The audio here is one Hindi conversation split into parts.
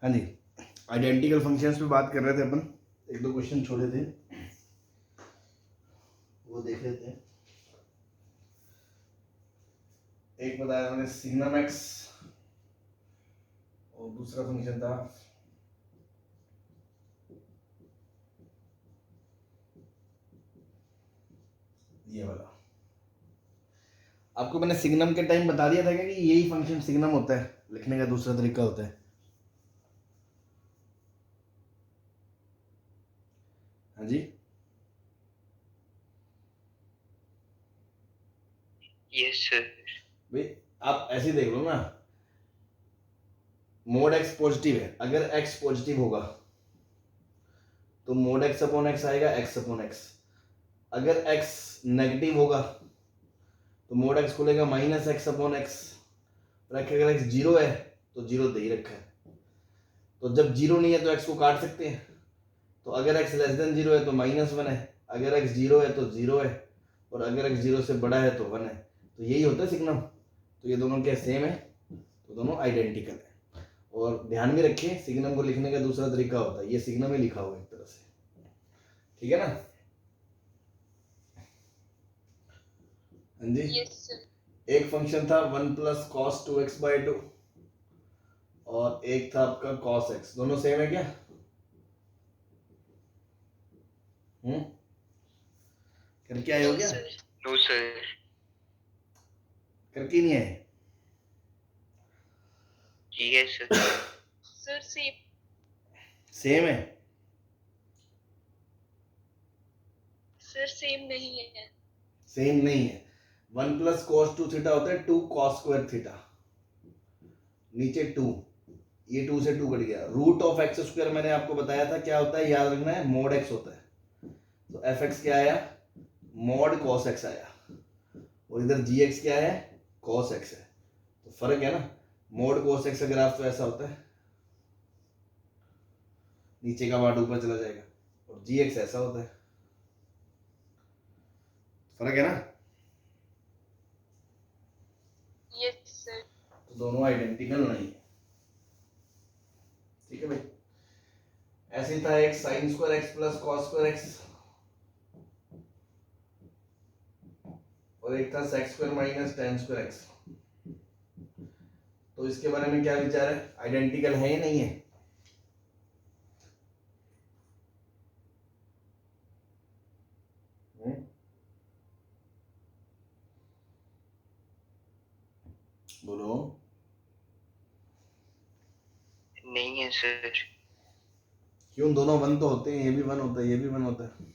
हाँ जी, आइडेंटिकल फंक्शंस पे बात कर रहे थे अपन, एक दो क्वेश्चन छोड़े थे वो देख लेते हैं। एक बताया मैंने सिग्नम एक्स और दूसरा फंक्शन था ये वाला। आपको मैंने सिग्नम के टाइम बता दिया था क्या कि यही फंक्शन सिग्नम होता है, लिखने का दूसरा तरीका होता है। हाँ जी, यस सर। भाई आप ऐसे देख लो ना, मोड एक्स पॉजिटिव है, अगर एक्स पॉजिटिव होगा तो मोड एक्स अपॉन एक्स आएगा, एक्स अपॉन एक्स। अगर एक्स नेगेटिव होगा तो मोड एक्स खुलेगा माइनस एक्स अपॉन एक्स। अगर एक्स जीरो है तो जीरो दे ही रखा है, तो जब जीरो नहीं है तो एक्स को काट सकते हैं। तो अगर एक्स लेस देन जीरो है तो माइनस वन है, अगर एक्स जीरो है तो जीरो है, और अगर एक्स जीरो से बड़ा है तो वन है। तो यही होता है सिग्नम। तो ये दोनों क्या सेम है, तो दोनों आइडेंटिकल है। और ध्यान में रखिए सिग्नम को लिखने का दूसरा तरीका होता है, ये सिग्नम ही लिखा हुआ है एक तरह से, ठीक है ना। हाँ जी, एक फंक्शन था one plus cos to x by two और एक था आपका कॉस एक्स, दोनों सेम है क्या? करके आए हो क्या? No sir. करके नहीं आए? Yes sir. सेम है सर सेम नहीं है। सेम नहीं है। One plus cos two theta होता है टू कॉस स्क्वायर थीटा, नीचे टू, ये टू से टू कट गया। रूट ऑफ एक्स स्क्वायर मैंने आपको बताया था क्या होता है, याद रखना है, मोड एक्स होता है। तो एफ एक्स क्या आया, मोड कॉस एक्स आया, और इधर जी एक्स क्या है, कॉस एक्स है। तो फर्क है ना, मोड कॉस एक्स का ग्राफ तो ऐसा होता है, नीचे का पार्ट ऊपर चला जाएगा, और जी एक्स ऐसा होता है। फर्क है ना। Yes sir. तो दोनों आइडेंटिकल नहीं है, ठीक है भाई। ऐसे था एक sine square x plus cos square x, और एक था sex square minus ten square x. तो इसके बारे में क्या विचार है, आइडेंटिकल है या नहीं है? बोलो। नहीं है सर। क्यों, दोनों वन तो होते हैं, ये भी वन होता है, ये भी वन होता है।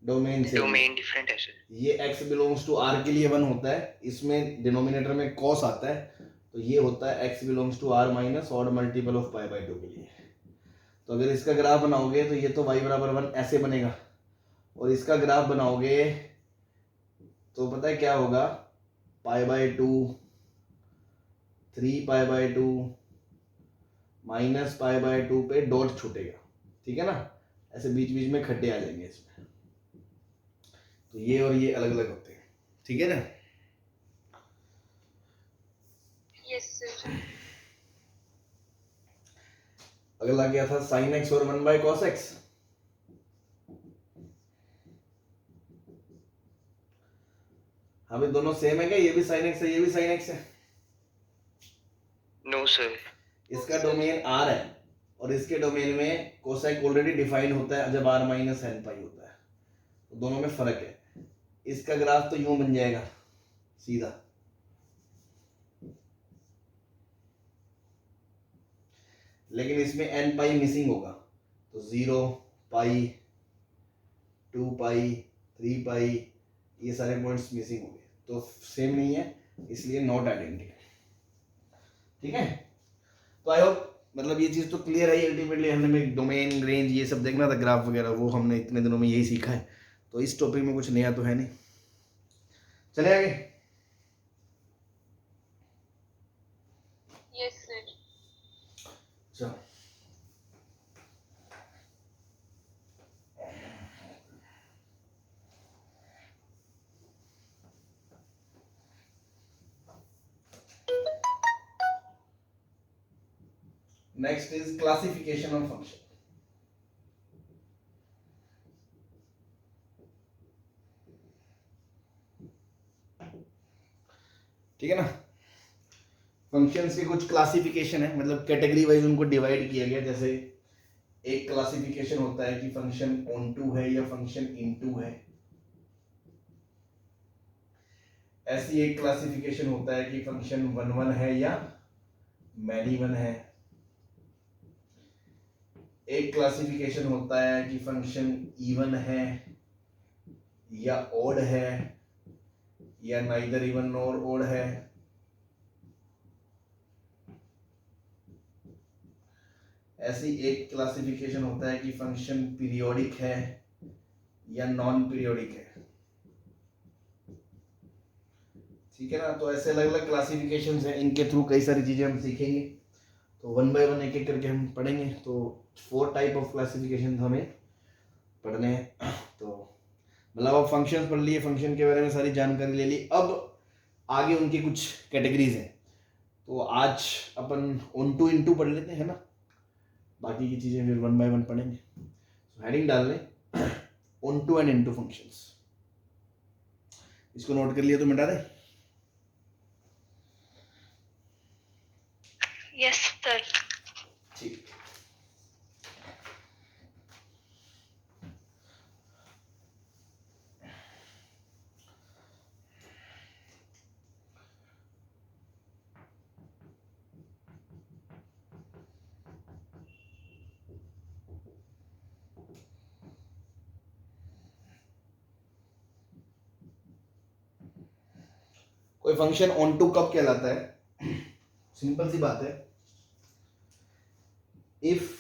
डोमेन डिफरेंट है सर। ये x बिलोंग्स टू r के लिए वन होता है, इसमें डिनोमिनेटर में cos आता है, तो ये होता है x belongs to r minus odd multiple of pi by two के लिए। तो अगर इसका ग्राफ बनाओगे तो ये तो y बराबर वन ऐसे बनेगा, और इसका ग्राफ बनाओगे तो पता है क्या होगा, पाई by to, three pi by to, minus pi by to पे डॉट छूटेगा, ठीक है ना, ऐसे बीच बीच में खड्डे आ जाएंगे इसमें। तो ये और ये अलग अलग होते हैं, ठीक है ना। Yes sir. अगला क्या था, साइन एक्स और वन बाय कॉस एक्स। हाँ भाई दोनों सेम है क्या, ये भी साइन एक्स है, ये भी साइन एक्स है? No sir. इसका डोमेन आर है, और इसके डोमेन में कोसेक ऑलरेडी डिफाइन होता है जब आर माइनस एन पाई होता है, तो दोनों में फर्क है। इसका ग्राफ तो यूं बन जाएगा सीधा, लेकिन इसमें एन पाई मिसिंग होगा, तो zero pi, two pi, three pi, ये सारे पॉइंट्स मिसिंग हो गए, तो सेम नहीं है, इसलिए नॉट आइडेंटिकल, ठीक है। तो आई होप मतलब ये चीज़ तो क्लियर है। अल्टीमेटली हमने डोमेन रेंज ये सब देखना था, ग्राफ वगैरह, वो हमने इतने दिनों में यही सीखा है, तो इस टॉपिक में कुछ नया तो है नहीं। चले आगे। Yes sir. चलो next is classification of function. ठीक है ना, फंक्शंस के कुछ क्लासिफिकेशन है, मतलब कैटेगरी वाइज उनको डिवाइड किया गया। जैसे एक क्लासिफिकेशन होता है कि फंक्शन ऑन टू है या फंक्शन इन टू है। ऐसी एक क्लासिफिकेशन होता है कि फंक्शन वन वन है या मैनी वन है। एक क्लासिफिकेशन होता है कि फंक्शन इवन है या ओड है या नाइदर इवन नॉर ओड है। ऐसी एक क्लासिफिकेशन होता है कि फंक्शन पीरियोडिक है या नॉन पीरियोडिक है। ठीक है ना, तो ऐसे अलग अलग क्लासिफिकेशंस हैं, इनके थ्रू कई सारी चीजें हम सीखेंगे। तो वन बाय वन एक एक करके हम पढ़ेंगे। तो 4 टाइप ऑफ क्लासिफिकेशन हमें पढ़ने हैं। तो मतलब अब फंक्शंस पढ़ लिए, फंक्शन के बारे में सारी जानकारी ले ली, अब आगे उनकी कुछ कैटेगरीज हैं। तो आज अपन ऑन टू इन टू पढ़ लेते हैं ना, बाकी की चीजें फिर वन बाय वन पढ़ेंगे। तो हेडिंग डाल लें onto and into functions. इसको नोट कर लिया तो मिटा दें। Yes sir. ठीक, कोई फंक्शन ऑन टू कब कहलाता है? सिंपल सी बात है, if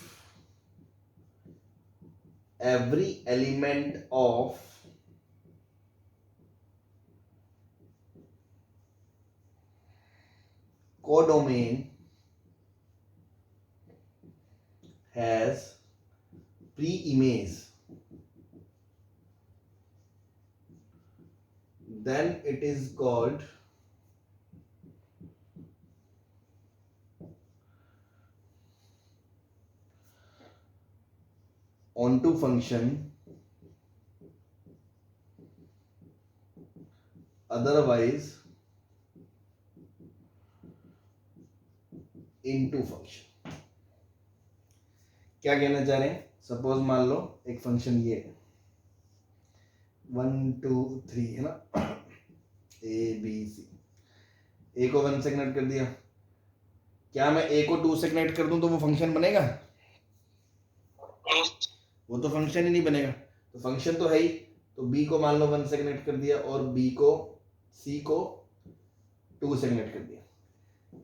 every element of codomain has pre-image, then it is called onto function, otherwise into function। क्या कहना चाह रहे हैं? सपोज मान लो एक फंक्शन ये 1 2 3 है ना, ए बी सी। ए को 1 से कनेक्ट कर दिया, क्या मैं ए को 2 से कनेक्ट कर दूं तो वो फंक्शन बनेगा? वो तो फंक्शन ही नहीं बनेगा। तो फंक्शन तो है ही, तो बी को मान लो 1 से कनेक्ट कर दिया और बी को सी को 2 से कनेक्ट कर दिया।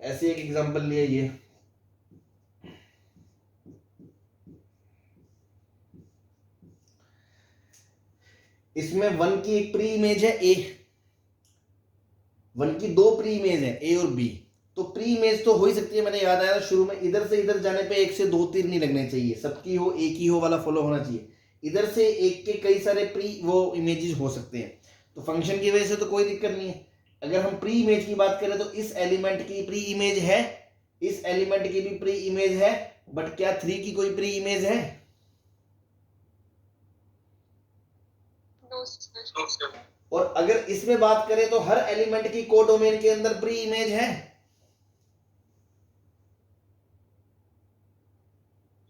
ऐसे एक एग्जांपल लिया ये, इसमें 1 की एक प्री इमेज है ए, 1 की 2 प्री इमेज है ए और बी। तो प्री इमेज तो हो ही सकती है, मैंने याद आया शुरू में, इधर से इधर जाने पे एक से 2 तीर नहीं लगने चाहिए, सबकी हो एक ही हो वाला फॉलो होना चाहिए। इधर से एक के कई सारे प्री वो इमेजेस हो सकते हैं, तो फंक्शन की वजह से तो कोई दिक्कत नहीं है। अगर हम प्री इमेज की बात करें तो इस एलिमेंट की प्री इमेज है, इस एलिमेंट की भी प्री इमेज है, बट क्या 3 की कोई प्री इमेज है? No sir. और अगर इसमें बात करें तो हर एलिमेंट की कोडोमेन के अंदर प्री इमेज है।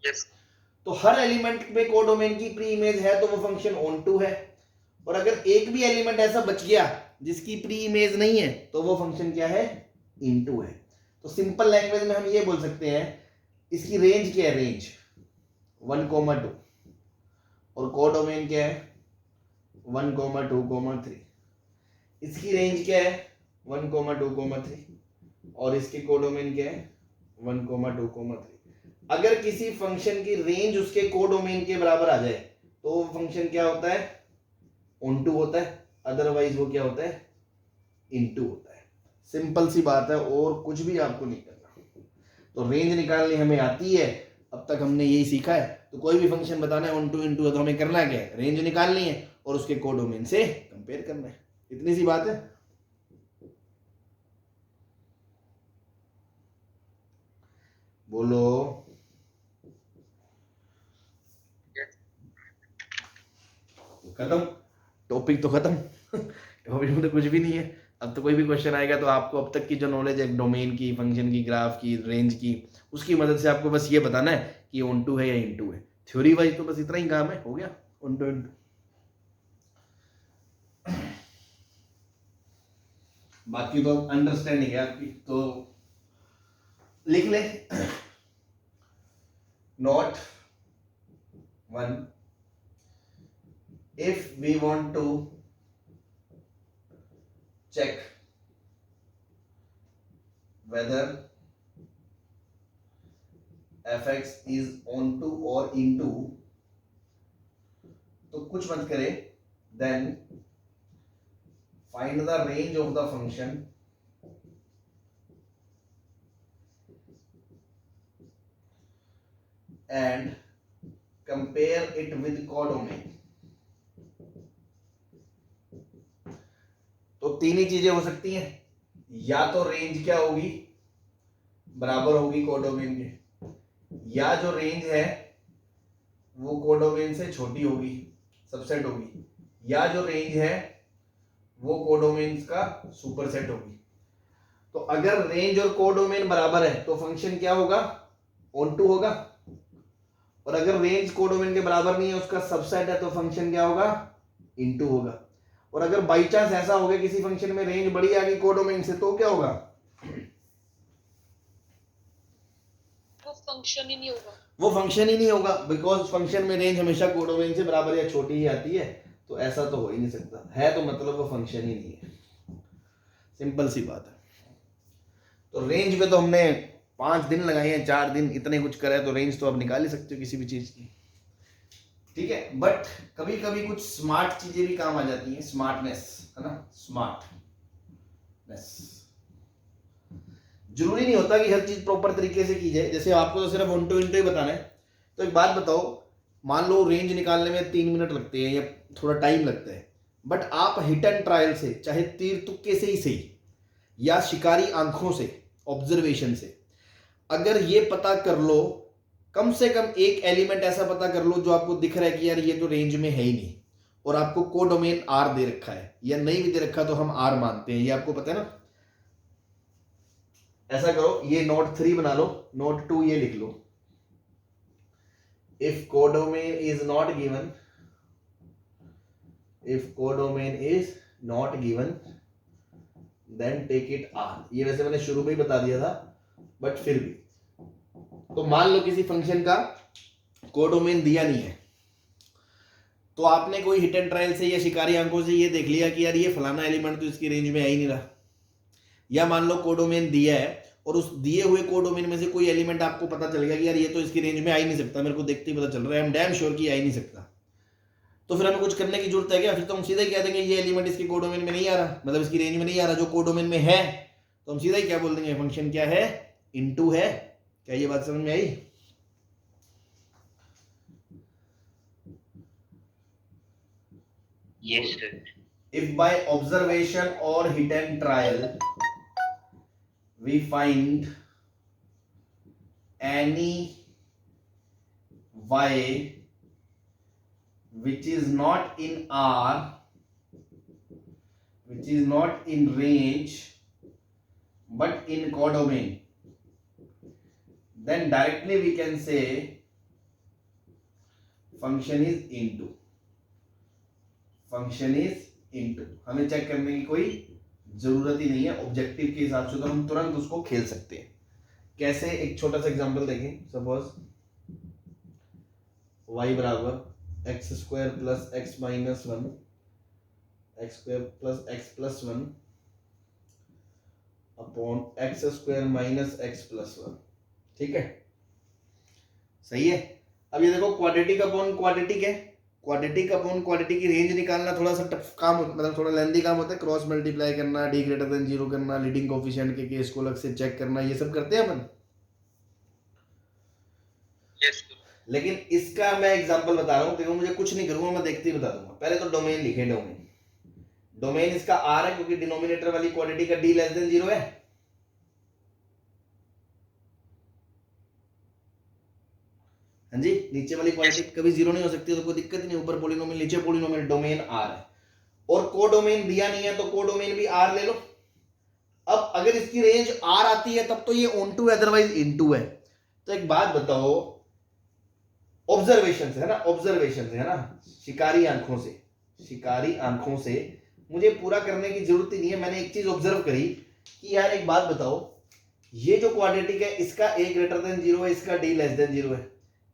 यस। तो हर एलिमेंट में कोडोमेन की प्री इमेज है तो वो फंक्शन ऑन टू है। और अगर एक भी एलिमेंट ऐसा बच गया जिसकी प्री इमेज नहीं है तो वो फंक्शन क्या है? इनटू है। तो सिंपल लैंग्वेज में हम ये बोल सकते हैं, इसकी रेंज क्या है? रेंज 1, 2 और कोडोमेन क्या है? 1, 2, 3। इसकी रेंज क्या है? 1, 2, 3 और इसकी कोडोमेन क्या है? 1, 2, 3। अगर किसी फंक्शन की रेंज उसके कोडोमेन के बराबर आ जाए तो वो फंक्शन क्या होता है? ऑन टू होता है, अदरवाइज वो क्या होता है? इनटू होता है। सिंपल सी बात है, और कुछ भी आपको नहीं करना। तो रेंज निकालनी हमें आती है, अब तक हमने यही सीखा है। तो कोई भी फंक्शन बताना है ऑन टू इनटू है तो हमें करना क्या है? रेंज निकालनी है और उसके कोडोमेन से कंपेयर करना है, इतनी सी बात है। बोलो। खत्म, टॉपिक तो खत्म। टॉपिक में तो कुछ भी नहीं है। अब तो कोई भी क्वेश्चन आएगा तो आपको अब तक की जो नॉलेज है डोमेन की, फंक्शन की, ग्राफ की, रेंज की, उसकी मदद से आपको बस ये बताना है कि ऑन टू है या इन टू है। थ्योरी वाइज तो बस इतना ही काम है, हो गया ऑन टू इन टू। बाकी तो अंडरस्टैंडिंग है आपकी, तो लिख ले। Note 1, if we want to check whether fx is onto or into, तो कुछ मत करे, then find the range of the function and compare it with codomain। तो तीन ही चीजें हो सकती हैं, या तो रेंज क्या होगी, बराबर होगी कोडोमेन के, या जो रेंज है वो कोडोमेन से छोटी होगी, सबसेट होगी, या जो रेंज है वो कोडोमेन का सुपरसेट होगी। तो अगर रेंज और कोडोमेन बराबर है तो फंक्शन क्या होगा, ऑन टू होगा। और अगर रेंज कोडोमेन के बराबर नहीं है, उसका सबसेट है, तो फंक्शन क्या होगा, इनटू होगा। और अगर बाई चांस ऐसा हो गया किसी फंक्शन में रेंज बड़ी आ गई कोडोमेन से, तो क्या होगा, वो फंक्शन ही नहीं होगा। वो फंक्शन ही नहीं होगा, बिकॉज फंक्शन में रेंज हमेशा कोडोमेन से बराबर या छोटी ही आती है। तो ऐसा तो हो ही नहीं सकता है, तो मतलब वो फंक्शन ही नहीं है। सिंपल सी बात है। तो रेंज पे तो हमने 5 दिन लगाए हैं, 4 दिन, इतने कुछ करे, तो रेंज तो आप निकाल ही सकते हो किसी भी चीज की, ठीक है। बट कभी कभी कुछ स्मार्ट चीजें भी काम आ जाती हैं, स्मार्टनेस, है ना, स्मार्टनेस। जरूरी नहीं होता कि हर चीज प्रॉपर तरीके से की जाए। जैसे आपको तो सिर्फ ऑन टू इन टू ही बताना है, तो एक बात बताओ, मान लो रेंज निकालने में 3 मिनट लगते हैं या थोड़ा टाइम लगता है, बट आप हिट एंड ट्रायल से, चाहे तीर तुक्के से ही सही, या शिकारी आंखों से, ऑब्जर्वेशन से, अगर ये पता कर लो, कम से कम एक एलिमेंट ऐसा पता कर लो जो आपको दिख रहा है कि यार ये तो रेंज में है ही नहीं, और आपको कोडोमेन आर दे रखा है, या नहीं भी दे रखा तो हम आर मानते हैं, ये आपको पता है ना। ऐसा करो, ये नोट 3 बना लो, नोट 2 ये लिख लो, if codomain is not given, if codomain is not given then take it R. ये वैसे मैंने शुरू में ही बता दिया था, बट फिर भी, तो मान लो किसी फंक्शन का कोडोमेन दिया नहीं है, तो आपने कोई हिट एंड ट्रायल से या शिकारी आंखों से ये देख लिया कि यार ये फलाना एलिमेंट तो इसकी रेंज में आ ही नहीं रहा, या मान लो कोडोमेन दिया है और उस दिए हुए कोडोमेन में से कोई एलिमेंट आपको पता चल गया कि यार ये तो इसकी रेंज में आ ही नहीं सकता, मेरे को देखते ही पता चल रहा है, आई एम डैम श्योर कि आ ही नहीं सकता, तो फिर हमें कुछ करने की जरूरत है क्या? फिर तो हम सीधा ही कह देंगे ये एलिमेंट इसके कोडोमेन में नहीं आ रहा, मतलब इसकी रेंज में नहीं आ रहा, जो कोडोमेन में है, तो हम सीधा ही क्या बोल देंगे, फंक्शन क्या है, इनटू है। क्या ये बात समझ में आई? Yes, sir. If by observation or hit and trial we find any y which is not in R, which is not in range but in codomain, then directly we can say function is into, function is into. हमें चेक करने की कोई जरूरत ही नहीं है, ऑब्जेक्टिव के हिसाब से तो हम तुरंत उसको खेल सकते हैं। कैसे? एक छोटा सा एग्जांपल देखें। सपोज y बराबर x square plus x minus 1, x square plus x plus 1 upon x square minus x plus 1, ठीक है, सही है। अब ये देखो, क्वाड्रेटिक अपॉन क्वाड्रेटिक है, क्वाड्रेटिक अपॉन क्वाड्रेटिक की रेंज निकालना थोड़ा सा टफ काम, मतलब थोड़ा लेंदी काम होता है। क्रॉस मल्टीप्लाई करना, डी ग्रेटर देन 0 करना, लीडिंग कोफिशिएंट के केस को अलग से चेक करना, ये सब करते हैं अपन। Yes, sir. लेकिन इसका मैं एग्जांपल बता रहा हूँ, देखो मुझे कुछ नहीं करूंगा, मैं देखते ही बता दूंगा। पहले तो डोमेन लिखे, डोमेन इसका आर है क्योंकि डिनोमिनेटर वाली क्वांटिटी का डी लेस देन 0 है। हाँ जी, नीचे वाली क्वाड्रेटिक कभी जीरो नहीं हो सकती, तो कोई दिक्कत ही नहीं, ऊपर पोलिनोमियल नीचे पोलिनोमियल, डोमेन आर है, और कोडोमेन दिया नहीं है तो कोडोमेन भी आर ले लो। अब अगर इसकी रेंज आर आती है तब तो ये ऑन टू है, अदरवाइज इनटू है। तो एक बात बताओ, ऑब्जर्वेशन से है ना, ऑब्जर्वेशन से है ना, शिकारी आंखों से मुझे पूरा करने की जरूरत ही नहीं है। मैंने एक चीज ऑब्जर्व करी कि यार एक बात बताओ, ये जो क्वाड्रेटिक है इसका a ग्रेटर देन 0 है, इसका d लेस देन 0 है,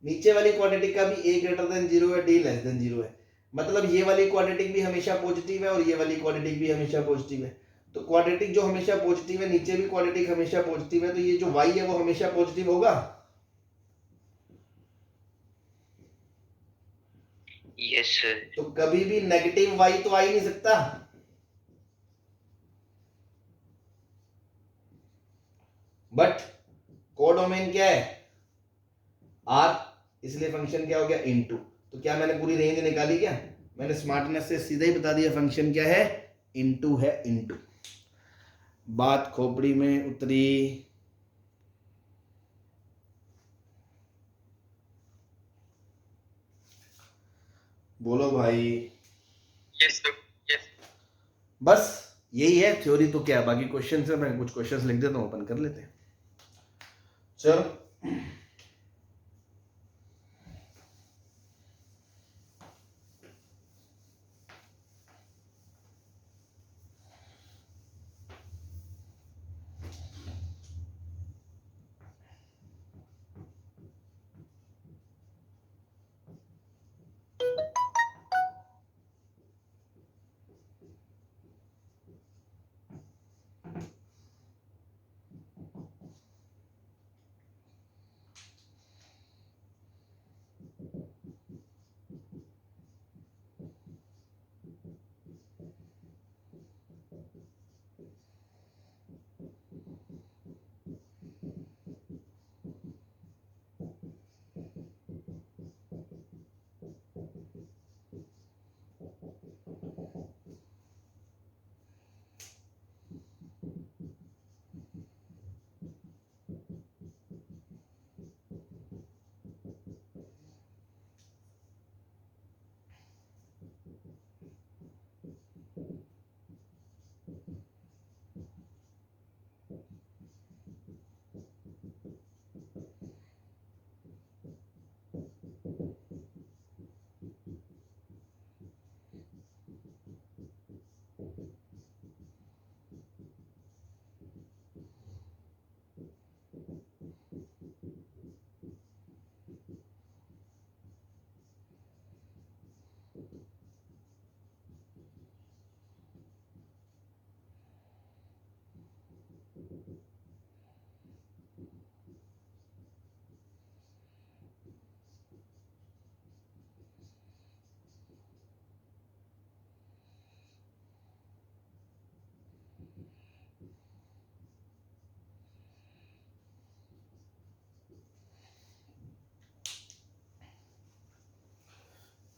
नीचे वाली क्वाड्रेटिक का भी a ग्रेटर देन 0 है, d लेस देन 0 है, मतलब ये वाली क्वाड्रेटिक भी हमेशा पॉजिटिव है और ये वाली क्वाड्रेटिक भी हमेशा पॉजिटिव है। तो क्वाड्रेटिक जो हमेशा पॉजिटिव है, नीचे भी क्वाड्रेटिक हमेशा पॉजिटिव है, तो ये जो y है वो हमेशा पॉजिटिव होगा। Yes sir. तो कभी भी नेगेटिव y तो आ ही नहीं सकता। बट कोडोमेन क्या है, r, इसलिए फंक्शन क्या हो गया, इनटू। तो क्या मैंने पूरी रेंज निकाली क्या? मैंने स्मार्टनेस से सीधा ही बता दिया फंक्शन क्या है, इनटू है, इनटू। बात खोपड़ी में उतरी। बोलो भाई। Yes sir, yes. बस यही है थ्योरी, तो क्या बाकी क्वेश्चन है, मैं कुछ क्वेश्चंस लिख देता हूं, ओपन कर लेते हैं। चलो,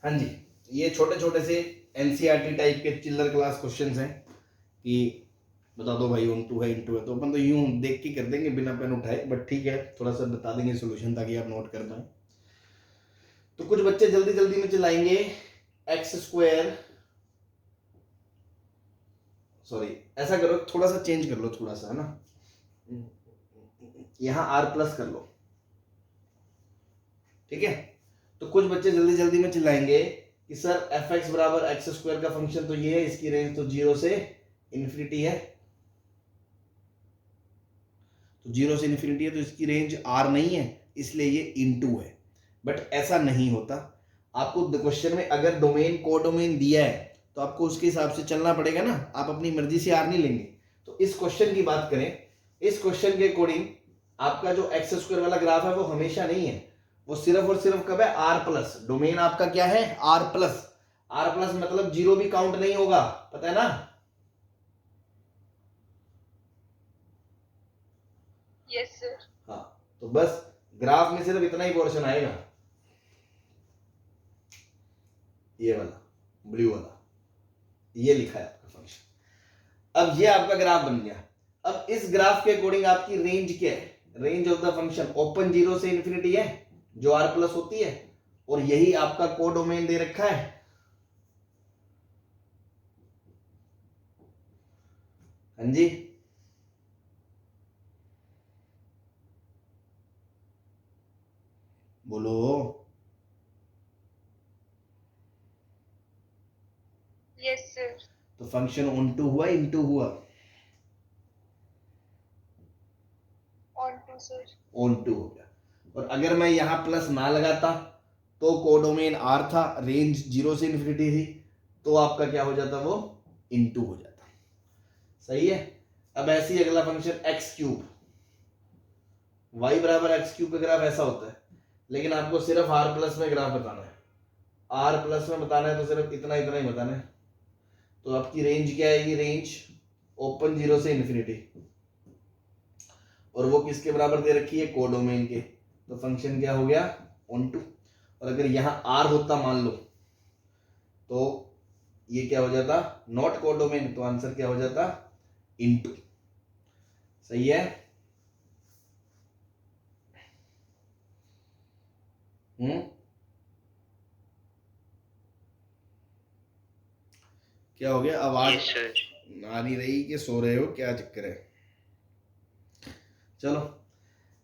हाँ जी, ये छोटे छोटे से एनसीईआरटी टाइप के चिल्लर क्लास क्वेश्चंस हैं कि बता दो भाई, ऑन टू है, इनटू है, तो अपन तो यूं देख के कर देंगे बिना पेन उठाए, बट ठीक है, थोड़ा सा बता देंगे सॉल्यूशन ताकि आप नोट कर पाए। तो कुछ बच्चे जल्दी जल्दी में चलाएंगे एक्स स्क्वायर, सॉरी ऐसा करो, थोड़ा सा चेंज कर लो, थोड़ा सा है ना, यहां आर प्लस कर लो, ठीक है। तो कुछ बच्चे जल्दी जल्दी में चिल्लाएंगे कि सर एफ एक्स बराबर एक्स स्क्वायर का फंक्शन तो ये है, इसकी रेंज तो 0 से इन्फिनिटी है, तो 0 से इन्फिनिटी है, तो इसकी रेंज आर नहीं है, इसलिए ये इनटू है। बट ऐसा नहीं होता, आपको क्वेश्चन में अगर डोमेन कोडोमेन दिया है तो आपको उसके हिसाब से चलना पड़ेगा ना, आप अपनी मर्जी से आर नहीं लेंगे। तो इस क्वेश्चन की बात करें, इस क्वेश्चन के अकॉर्डिंग आपका जो एक्स स्क्वायर वाला ग्राफ है वो हमेशा नहीं है, वो सिर्फ और सिर्फ कब है, आर प्लस। डोमेन आपका क्या है, आर प्लस। आर प्लस मतलब 0 भी काउंट नहीं होगा, पता है ना। Yes sir. हाँ, तो बस ग्राफ में सिर्फ इतना ही पोर्शन आएगा, ये वाला ब्लू वाला, ये लिखा है आपका फंक्शन। अब ये आपका ग्राफ बन गया। अब इस ग्राफ के अकॉर्डिंग आपकी रेंज क्या है, range of the function open 0 से इन्फिनिटी है, जो r प्लस होती है, और यही आपका कोडोमेन दे रखा है। हाँ जी, बोलो। Yes, sir. तो फंक्शन ऑन टू हुआ इनटू हुआ? On to, sir. Onto हो गया। और अगर मैं यहां प्लस ना लगाता तो कोडोमेन आर था, रेंज 0 से इन्फिनिटी थी, तो आपका क्या हो जाता, वो इनटू हो जाता। सही है। अब ऐसे ही अगला फंक्शन एक्स क्यूब, वाई बराबर एक्स क्यूब का ग्राफ ऐसा होता है, लेकिन आपको सिर्फ आर प्लस में ग्राफ बताना है। आर प्लस में बताना है तो सिर्फ इतना इतना ही बताना है। तो आपकी रेंज क्या आएगी, रेंज ओपन 0 से इन्फिनिटी, और वो किसके बराबर दे रखी है, कोडोमेन के। तो फंक्शन क्या हो गया, ऑन टू। और अगर यहां आर होता मान लो, तो ये क्या हो जाता, नॉट कोडोमेन, तो आंसर क्या हो जाता, इनटू। सही है। क्या हो गया, आवाज Yes, sir. आ नहीं रही कि सो रहे हो, क्या चक्कर है? चलो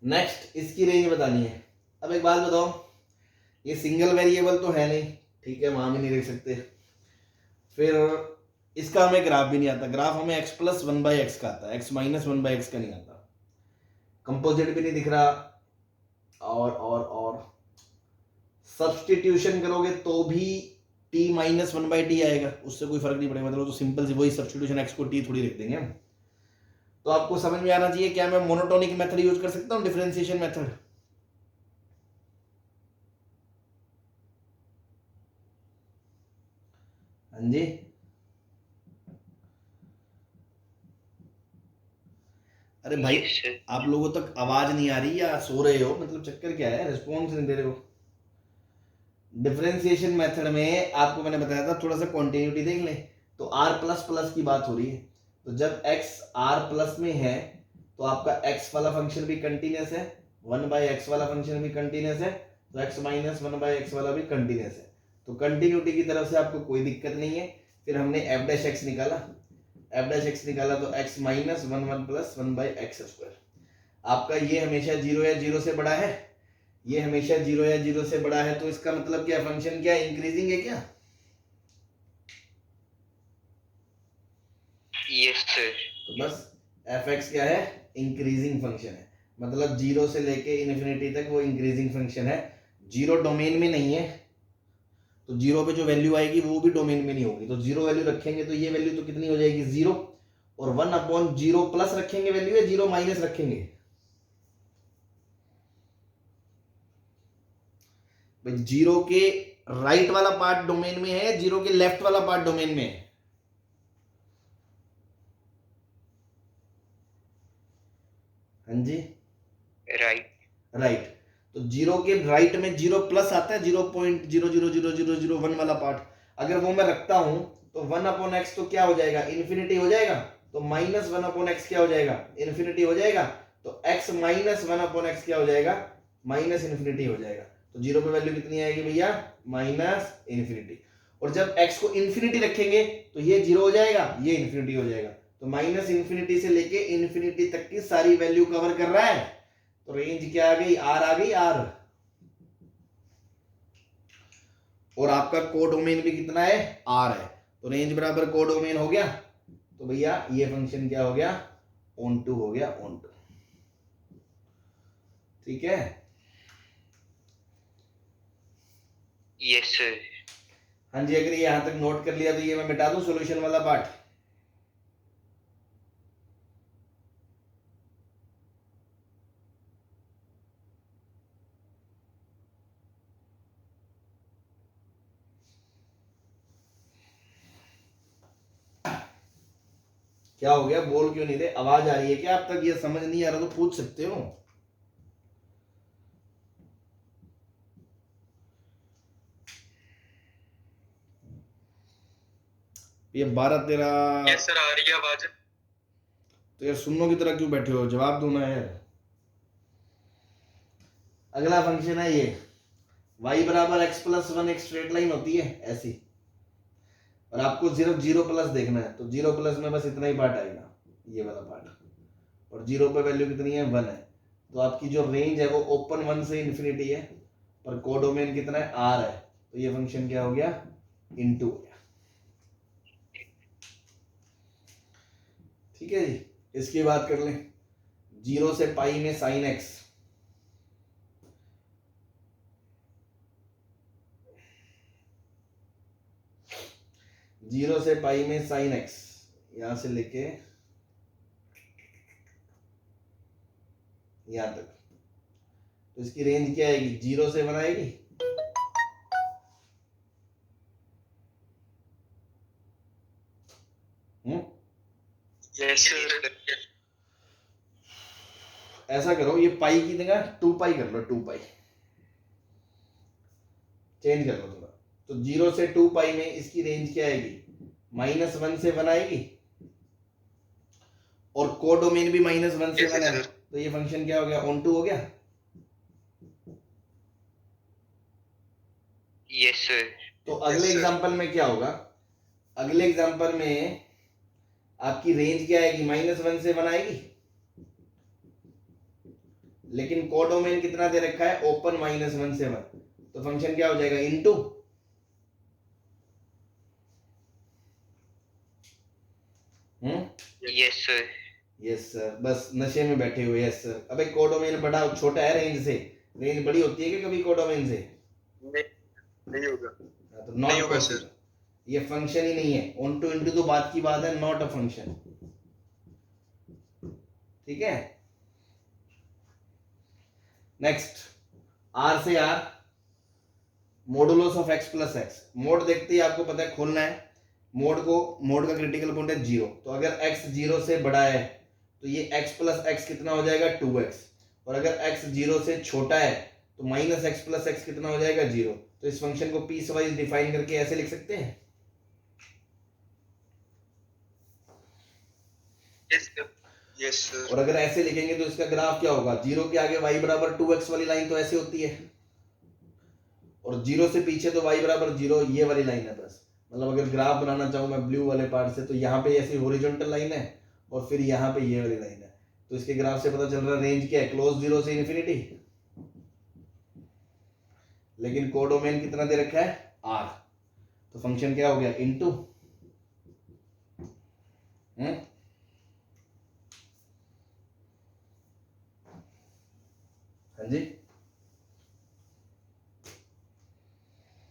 नेक्स्ट, इसकी रेंज बतानी है। अब एक बात बताओ, ये सिंगल वेरिएबल तो है नहीं, ठीक है, वहां भी नहीं लिख सकते। फिर इसका हमें ग्राफ भी नहीं आता, ग्राफ हमें x प्लस 1/x का आता है, x माइनस 1/x का नहीं आता। कंपोजिट भी नहीं दिख रहा, और सब्सटीट्यूशन करोगे तो भी t माइनस 1/t आएगा, उससे कोई फर्क नहीं पड़ेगा। मतलब तो सिंपल सी वही सब्सटीट्यूशन, x को t थोड़ी लिख देंगे हम। तो आपको समझ में आना चाहिए, क्या मैं मोनोटोनिक मेथड यूज कर सकता हूँ, डिफरेंशिएशन मेथड? हाँ जी, अरे भाई Yes, sir. आप लोगों तक आवाज नहीं आ रही या सो रहे हो, मतलब चक्कर क्या है, रिस्पॉन्स नहीं दे रहे हो? डिफरेंशिएशन मेथड में आपको मैंने बताया था, थोड़ा सा कॉन्टिन्यूटी देख लें। तो r प्लस प्लस की बात हो रही है, तो जब x r प्लस में है तो आपका x वाला फंक्शन भी कंटिन्यूस है, 1/x वाला फंक्शन भी कंटिन्यूस है, तो x माइनस 1/x वाला भी कंटिन्यूस है। तो कंटिन्यूटी की तरफ से आपको कोई दिक्कत नहीं है। फिर हमने f डैश x निकाला, तो x minus 1 plus 1/x square. आपका ये हमेशा 0 या 0 से बड़ा है, ये हमेशा 0 या 0 से बड़ा है, तो इसका मतलब क्या, फंक्शन क्या इंक्रीजिंग है क्या? Yes, sir. तो बस fx क्या है, इंक्रीजिंग फंक्शन है, मतलब 0 से लेके इन्फिनिटी तक वो इंक्रीजिंग फंक्शन है। 0 डोमेन में नहीं है, तो 0 पे जो वैल्यू आएगी वो भी डोमेन में नहीं होगी, तो 0 वैल्यू रखेंगे तो ये वैल्यू तो कितनी हो जाएगी, 0। और 1/0 प्लस रखेंगे वैल्यू, या 0 माइनस रखेंगे? भाई 0 के राइट वाला पार्ट डोमेन में है, 0 के लेफ्ट वाला पार्ट डोमेन में है? हाँ जी, Right. राइट। तो 0 के राइट में 0 प्लस आता है, 0.0000001 वाला पार्ट, अगर वो मैं रखता हूं तो 1/x तो क्या हो जाएगा, इन्फिनिटी हो जाएगा। तो माइनस 1/x क्या हो जाएगा, इन्फिनिटी हो जाएगा। तो x माइनस 1/x क्या हो जाएगा, माइनस इन्फिनिटी हो जाएगा। तो 0 पे वैल्यू कितनी आएगी भैया, माइनस इन्फिनिटी। और जब x को इन्फिनिटी रखेंगे तो ये 0 हो जाएगा, ये इन्फिनिटी हो जाएगा। तो माइनस इन्फिनिटी से लेके इन्फिनिटी तक की सारी वैल्यू कवर कर रहा है। तो रेंज क्या आ गई, आर आ गई, आर। और आपका कोडोमेन भी कितना है, आर है, तो रेंज बराबर कोडोमेन हो गया। तो भैया ये फंक्शन क्या हो गया, ऑन टू हो गया, ऑन टू। ठीक है। Yes, sir. हाँ जी, अगर ये यहां तक नोट कर लिया तो ये मैं मिटा दूं सॉल्यूशन वाला पार्ट। क्या हो गया, बोल क्यों नहीं रहे, आवाज आ रही है क्या आप तक? ये समझ नहीं आ रहा तो पूछ सकते हो। ये 12-13। Yes, sir. आ रही है आवाज. तो यार सुनो की तरह क्यों बैठे हो, जवाब दो ना यार। अगला फंक्शन है ये y बराबर x प्लस वन, एक स्ट्रेट लाइन होती है ऐसी, और आपको सिर्फ जीरो प्लस देखना है, तो जीरो प्लस में बस इतना ही पार्ट आएगा, ये वाला पार्ट, और जीरो पे वैल्यू कितनी है 1 है, तो आपकी जो रेंज है वो ओपन 1 से इन्फिनिटी है, पर कोडोमेन कितना है r है, तो ये फंक्शन क्या हो गया इनटू हो गया। ठीक है जी, इसकी बात कर लें, 0 से पाई में साइन x, जीरो से पाई में साइन x, यहां से लेके यहां तक, तो इसकी रेंज क्या आएगी, 0 से 1 आएगी, यस सर। ऐसा करो ये पाई की जगह 2 पाई कर लो, 2 पाई चेंज कर लो थोड़ा, तो 0 से 2 पाई में इसकी रेंज क्या आएगी, -1 से 1 आएगी, और कोडोमेन भी -1 से 1 है, तो ये फंक्शन क्या हो गया ऑन टू हो गया। Yes sir. तो अगले एग्जांपल में क्या होगा, अगले एग्जांपल में आपकी रेंज क्या आएगी, -1 से 1 आएगी, लेकिन कोडोमेन कितना दे रखा है ओपन -1 से 1, तो फंक्शन क्या हो जाएगा into, yes sir. Yes sir, बस नशे में बैठे हुए, यस सर। अबे कोडोमेन बड़ा छोटा है रेंज से, रेंज बड़ी होती है कि कभी कोडोमेन से, नहीं होगा। तो नॉट नहीं होगा पॉसिबल, ये फंक्शन ही नहीं है, ऑन टू इनटू तो बात की बात है, नॉट अ फंक्शन। ठीक है, नेक्स्ट आर से R, modulus of x plus x, mod देखते ही आपको पता है खोलना है, मोड का क्रिटिकल पॉइंट है 0, तो अगर x 0 से बड़ा है तो ये x प्लस एक्स कितना हो जाएगा 2x, और अगर x 0 से छोटा है तो -x प्लस एक्स कितना हो जाएगा 0, तो इस फंक्शन को पीस वाइज डिफाइन करके ऐसे लिख सकते हैं। Yes sir. और अगर ऐसे लिखेंगे तो इसका ग्राफ क्या होगा, 0 के आगे y बराबर 2x वाली लाइन तो ऐसे होती है, और 0 से पीछे तो y बराबर 0 ये वाली लाइन है बस, मतलब अगर ग्राफ बनाना चाहूँ मैं ब्लू वाले पार्ट से, तो यहाँ पे ऐसी हॉरिजॉन्टल लाइन है और फिर यहाँ पे ये वाली लाइन है, तो इसके ग्राफ से पता चल रहा है रेंज क्या है, क्लोज 0 से इन्फिनिटी, लेकिन कोडोमेन कितना दे रखा है r, तो फंक्शन क्या हो गया इनटू, हाँ जी।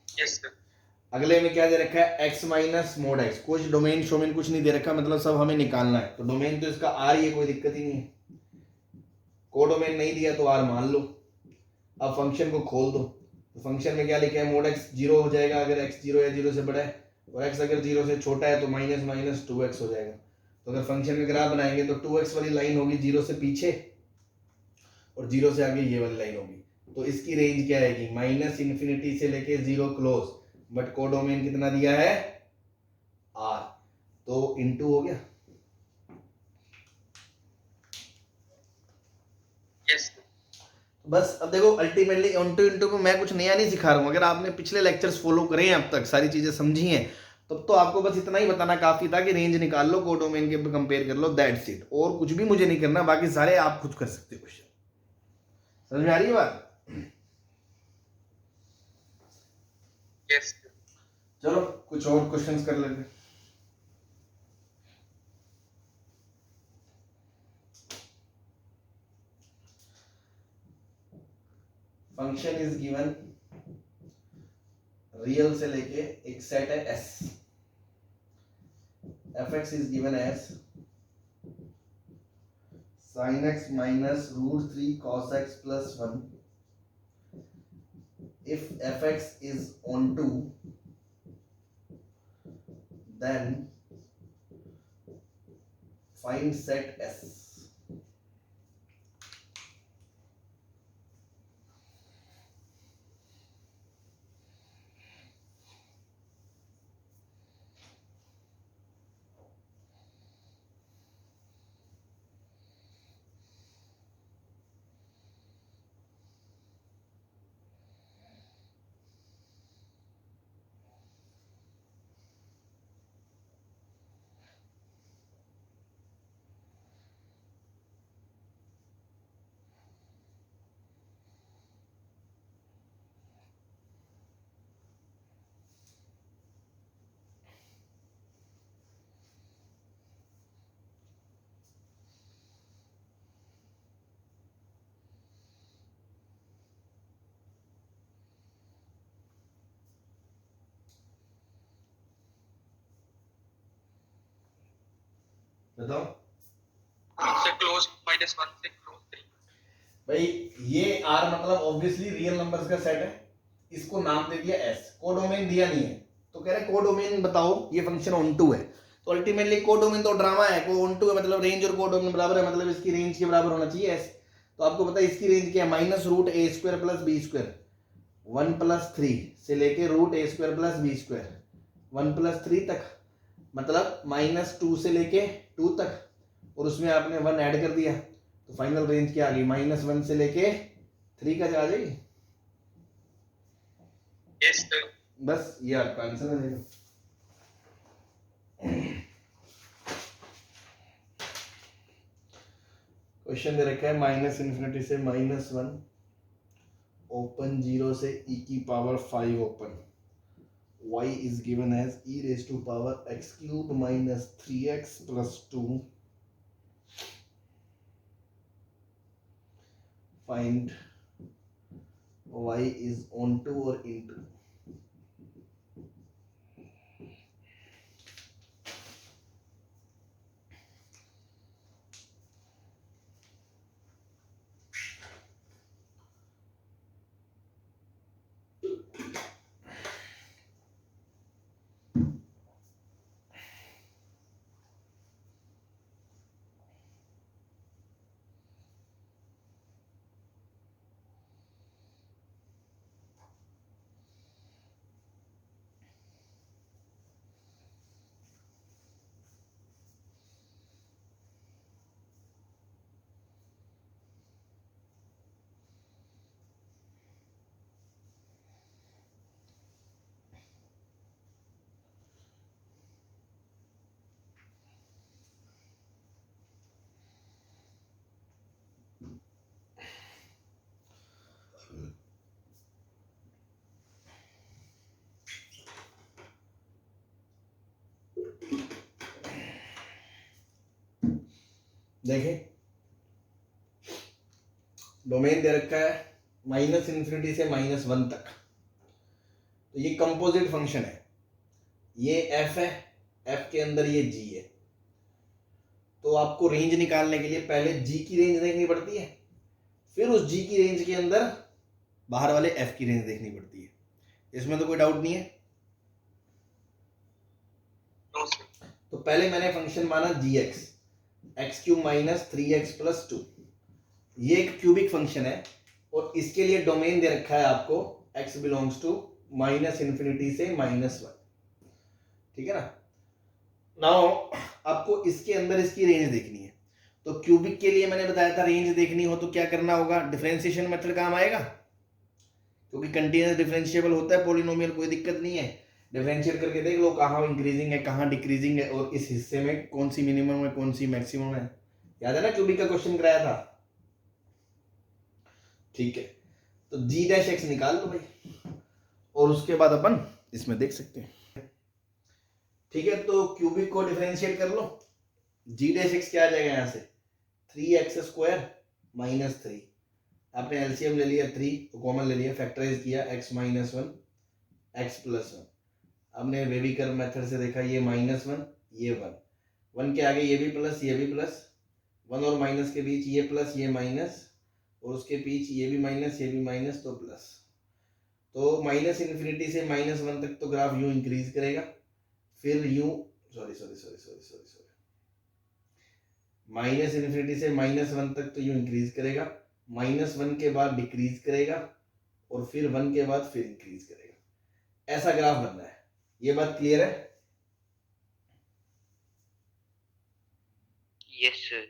Yes sir. अगले में क्या दे रखा है x माइनस मोड x, कुछ डोमेन शोमेन कुछ नहीं दे रखा, मतलब सब हमें निकालना है, तो डोमेन तो इसका r ही है, कोई दिक्कत ही नहीं है, कोडोमेन नहीं दिया तो r मान लो। अब फंक्शन को खोल दो, तो फंक्शन में क्या लिखा है, मोड x 0 हो जाएगा अगर x 0 या 0 से बड़ा है, और x अगर 0 से छोटा है तो -2x हो जाएगा, तो अगर फंक्शन का ग्राफ बनाएंगे तो 2x वाली लाइन होगी 0 से पीछे, और 0 से आगे ये वाली लाइन होगी, तो इसकी रेंज क्या आएगी, -∞ से लेके 0 क्लोज, बट कोडोमेन कितना दिया है r, तो इनटू हो गया। यस बस अब देखो अल्टीमेटली ऑनटू इनटू में मैं कुछ नया नहीं सिखा रहा हूँ, अगर आपने पिछले लेक्चर्स फॉलो करे हैं अब तक, सारी चीजें समझी हैं, तब तो आपको बस इतना ही बताना काफी था कि रेंज निकाल लो, कोडोमेन के कंपेयर कर लो, दैट्स इट, और कुछ भी मुझे नहीं करना, बाकी सारे आप खुद कर सकते हो क्वेश्चन। समझ में आ रही है बात? यस। चलो कुछ और क्वेश्चंस कर लेते हैं। फंक्शन इज गिवन, रियल से लेके एक सेट है S, fx is given as sin x minus √3 cos x plus 1, if fx is onto, then find set S। बताओ 1 से क्लोज -1 से क्लोज 3 भाई, ये आर मतलब ऑब्वियसली रियल नंबर्स का सेट है, इसको नाम दे दिया एस, कोडोमेन दिया नहीं है, तो कह रहे कोडोमेन बताओ, ये फंक्शन ऑन टू है, तो अल्टीमेटली कोडोमेन तो ड्रामा है, को ऑन टू है मतलब रेंज और कोडोमेन बराबर है, मतलब इसकी रेंज के बराबर होना चाहिए एस। तो आपको पता है इसकी रेंज क्या है, -√a² + b², 1 + 3 से लेके √a² + b², 1 + 3 तक, मतलब -2 से लेके 2 तक, और उसमें आपने 1 ऐड कर दिया, तो फाइनल रेंज क्या आ गई, -1 से लेके 3 का आ जाएगी। यस सर बस ये आपका आंसर है। क्वेश्चन दे रखा है -∞ से -1, ओपन 0 से e⁵ open, y is given as e⁻x³ - 3x + 2, find y is onto or into। देखें, डोमेन दे रखा है -∞ से -1 तक, तो ये कंपोजिट फंक्शन है, ये f है, f के अंदर ये g है, तो आपको रेंज निकालने के लिए पहले g की रेंज देखनी पड़ती है, फिर उस g की रेंज के अंदर बाहर वाले f की रेंज देखनी पड़ती है, इसमें तो कोई डाउट नहीं है। नो सर तो पहले मैंने फंक्शन माना gx, x³ - 3x + 2, ये एक क्यूबिक फंक्शन है, और इसके लिए डोमेन दे रखा है आपको x बिलोंग्स टू -∞ से -1, ठीक है ना। नाउ आपको इसके अंदर इसकी रेंज देखनी है, तो क्यूबिक के लिए मैंने बताया था रेंज देखनी हो तो क्या करना होगा, डिफरेंशिएशन मेथड काम आएगा, क्योंकि कंटीन्यूअस डिफरेंशिएबल होता है पॉलिनोमियल, कोई दिक्कत नहीं है, डिफरेंशिएट करके देख लो कहाँ इंक्रीजिंग है कहाँ डिक्रीजिंग है, और इस हिस्से में कौन सी मिनिमम है कौन सी मैक्सिमम है, याद है ना क्यूबिक का क्वेश्चन कराया था, ठीक है। तो g' निकाल लो भाई, और उसके बाद अपन इसमें देख सकते हैं, ठीक है। तो क्यूबिक को डिफरेंशिएट कर लो, g' क्या आ जाएगा यहाँ से, 3x² - 3, आपने एलसीएम ले लिया 3 तो कॉमन ले लिया, फैक्टराइज किया x - 1 x + 1, आपने वेविकर मेथड से देखा, ये -1 ये 1 के आगे ये भी प्लस ये भी प्लस, 1 और माइनस के बीच ये प्लस ये माइनस, और उसके बीच ये भी माइनस ये भी माइनस, तो प्लस, तो -∞ से -1 तक तो ग्राफ यूं इंक्रीज करेगा, फिर यूं सॉरी -∞ से -1 तक तो यूं इंक्रीज करेगा, -1 के बाद डिक्रीज करेगा, और फिर 1 के बाद फिर इंक्रीज करेगा, ऐसा ग्राफ बनना है। ये बात क्लियर है? यस सर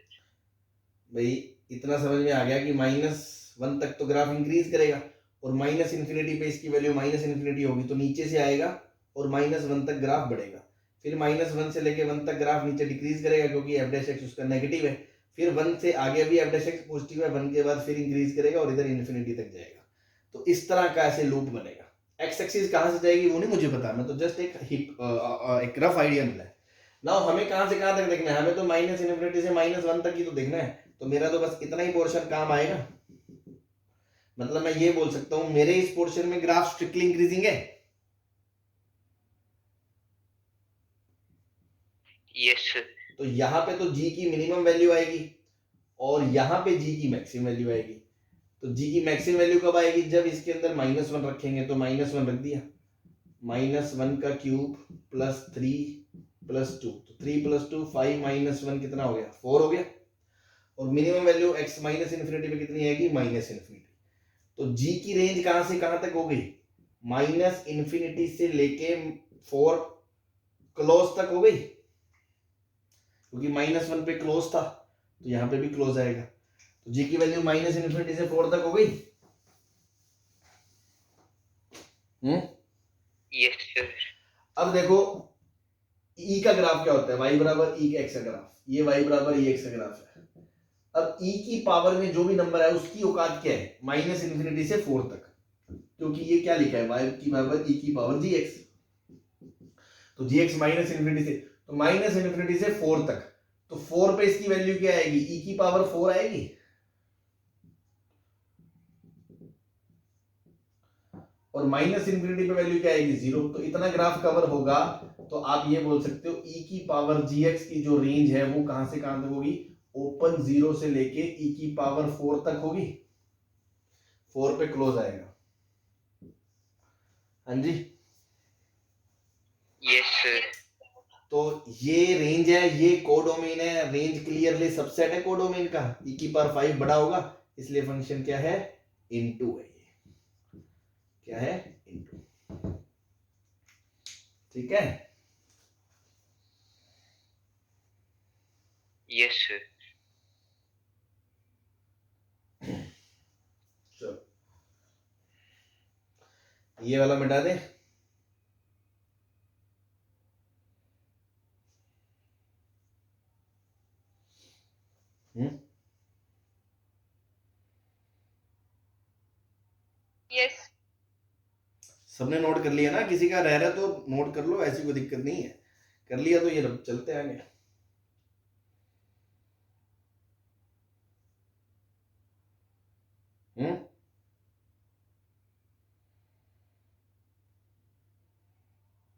भाई इतना समझ में आ गया कि -1 तक तो ग्राफ इंक्रीज करेगा, और -∞ पे इसकी वैल्यू -∞ होगी तो नीचे से आएगा, और -1 तक ग्राफ बढ़ेगा, फिर -1 से लेके 1 तक ग्राफ नीचे डिक्रीज करेगा क्योंकि f' उसका नेगेटिव है, फिर 1 से आगे भी f' पॉजिटिव है, 1 के बाद फिर इंक्रीज करेगा और इधर इन्फिनिटी तक जाएगा। तो इस तरह का ऐसे लूप बनेगा। एक्स एक्सिस कहाँ से जाएगी वो नहीं मुझे पता, मैं तो जस्ट एक रफ आइडिया मिला है। नाउ हमें कहाँ से कहाँ तक देखना है, हमें तो -∞ से -1 तक ही तो देखना है, तो मेरा तो बस इतना ही पोर्शन काम आएगा। मतलब मैं ये बोल सकता हूं मेरे इस पोर्शन में ग्राफ स्ट्रिक्टली इंक्रीजिंग है। यस सर तो यहाँ पे तो g की मिनिमम वैल्यू आएगी और यहाँ पे g की मैक्सिमम वैल्यू आएगी। तो g की मैक्सिमम वैल्यू कब आएगी? जब इसके अंदर -1 रखेंगे। तो -1 रख दिया, -1 का क्यूब प्लस 3 प्लस 2, तो 3 प्लस 2 5 -1 कितना हो गया? 4 हो गया। और minimum value x minus infinity पे कितनी आएगी? -इन्फिनिटी। तो g की रेंज कहां से कहां तक हो गई? -इन्फिनिटी से लेके 4 क्लोज तक हो गई, क्योंकि -1 पे क्लोज था तो यहाँ पे भी क्लोज आएगा। तो g की वैल्यू -इन्फिनिटी से 4 तक हो गई। Yes, sir. अब देखो e का ग्राफ क्या होता है? y बराबर e का x का ग्राफ, ये y बराबर e x का ग्राफ है। अब e की पावर में जो भी नंबर है उसकी औकात क्या है? -इन्फिनिटी से 4 तक, क्योंकि ये क्या लिखा है? y की बराबर e की पावर gx, तो gx -इन्फिनिटी से, तो -इन्फिनिटी से 4 तक, तो 4 पे इसकी वैल्यू क्या आएगी? e की पावर 4 आएगी। और -इन्फिनिटी पे वैल्यू क्या आएगी? 0। तो इतना ग्राफ कवर होगा तो आप ये बोल सकते हो e की पावर gx की जो रेंज है वो कहां से कहां तक होगी? ओपन 0 से लेके e की पावर 4 तक होगी। 4 पे क्लोज आएगा। हाँ जी, Yes, sir. तो ये रेंज है, ये कोडोमेन है। रेंज क्लियरली सबसेट है कोडोमेन का। e की पावर 5 बड़ा होगा, इसलिए फंक्शन क्या है? इनटू है। ये क्या है? इनटू। ठीक है। Yes, sir. चलो ये वाला मिटा दे। Yes. सबने नोट कर लिया ना? किसी का रह रहा है तो नोट कर लो, ऐसी कोई दिक्कत नहीं है। कर लिया तो ये चलते आगे।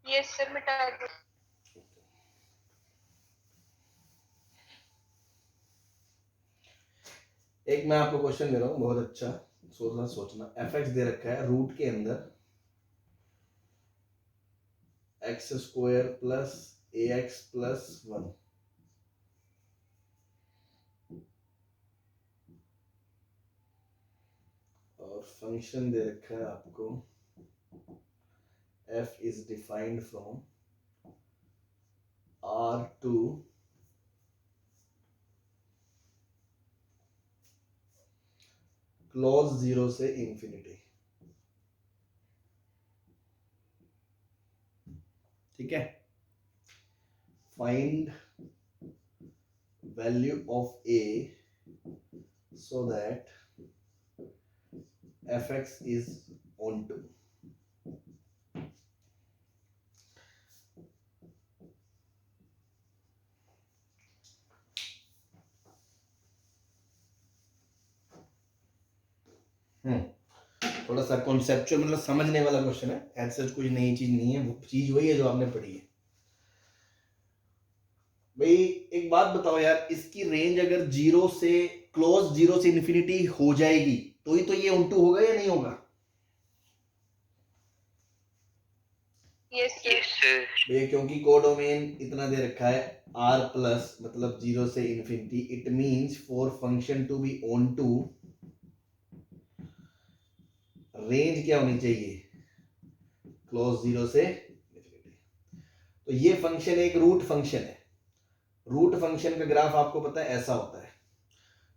Yes, sir. मिटा दो। एक मैं आपको क्वेश्चन दे रहा हूँ, बहुत अच्छा सोचना। fx दे रखा है रूट के अंदर x² प्लस ax प्लस 1, और फंक्शन दे रखा है आपको f is defined from r to close 0 से इंफिनिटी। ठीक है। Find value of a so that fx is onto। थोड़ा सा कॉन्सेप्चुअल, मतलब समझने वाला क्वेश्चन है। ऐसा कुछ नई चीज नहीं है, वो चीज वही है जो आपने पढ़ी है। भाई एक बात बताओ यार, इसकी रेंज अगर 0 से क्लोज 0 से इंफिनिटी हो जाएगी तो ही तो ये उल्टू होगा या नहीं होगा? Yes, sir. Yes, sir. भैया क्योंकि कोडोमेन इतना दे रखा है r प्लस, मतलब 0 से infinity, it means for function to be onto range क्या होनी चाहिए? क्लोज 0 से इंफिनिटी। तो ये फंक्शन एक रूट फंक्शन है। रूट फंक्शन का ग्राफ आपको पता है ऐसा होता है।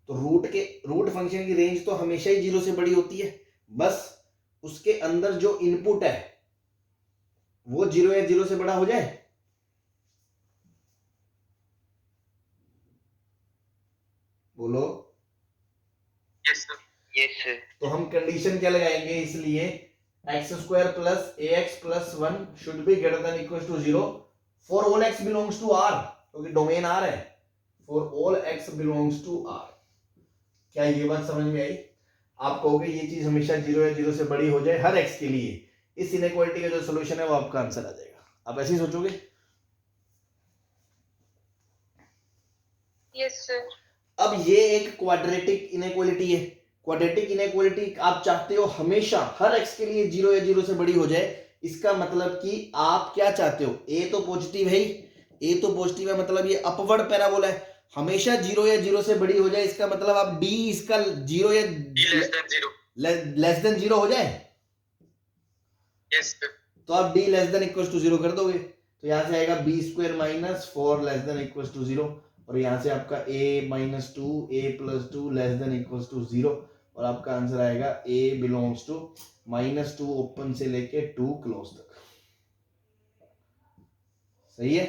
तो रूट फंक्शन की रेंज तो हमेशा ही 0 से बड़ी होती है, बस उसके अंदर जो इनपुट है वो 0 या 0 से बड़ा हो जाए। बोलो। Yes, sir. Yes, sir. तो हम कंडीशन क्या लगाएंगे? इसलिए x² plus ax plus 1 should be greater than equal to 0 for all x belongs to r, क्योंकि डोमेन r है। For all x belongs to r। क्या ये बात समझ में आई? आप कहोगे ये चीज हमेशा 0 या 0 से बड़ी हो जाए हर x के लिए, इस इनइक्वालिटी का जो सॉल्यूशन है वो आपका आंसर आ जाएगा। आप ऐसे ही सोचोगे? Yes, sir. अब ये एक क्वाड्रेटिक इनइक्वालिटी है। क्वाड्रेटिक इनइक्वालिटी आप चाहते हो हमेशा हर एक्स के लिए जीरो या जीरो से बड़ी हो जाए। इसका मतलब कि आप क्या चाहते हो, ए तो पॉजिटिव है, ए तो पॉजिटिव है, मतलब ये अपवर्ड पैराबोला है, हमेशा जीरो या जीरो से बड़ी हो जाए। इसका मतलब आप डी इसका जीरो या लेस देन जीरो हो जाए। Yes, sir. तो आप D less than equal to zero कर दोगे, तो यहां से आएगा b square minus 4 less than equal to zero, और यहां से आपका a minus two a plus two less than equal to zero, और आपका आंसर आएगा a belongs to minus two open से लेके 2 क्लोज तक। सही है?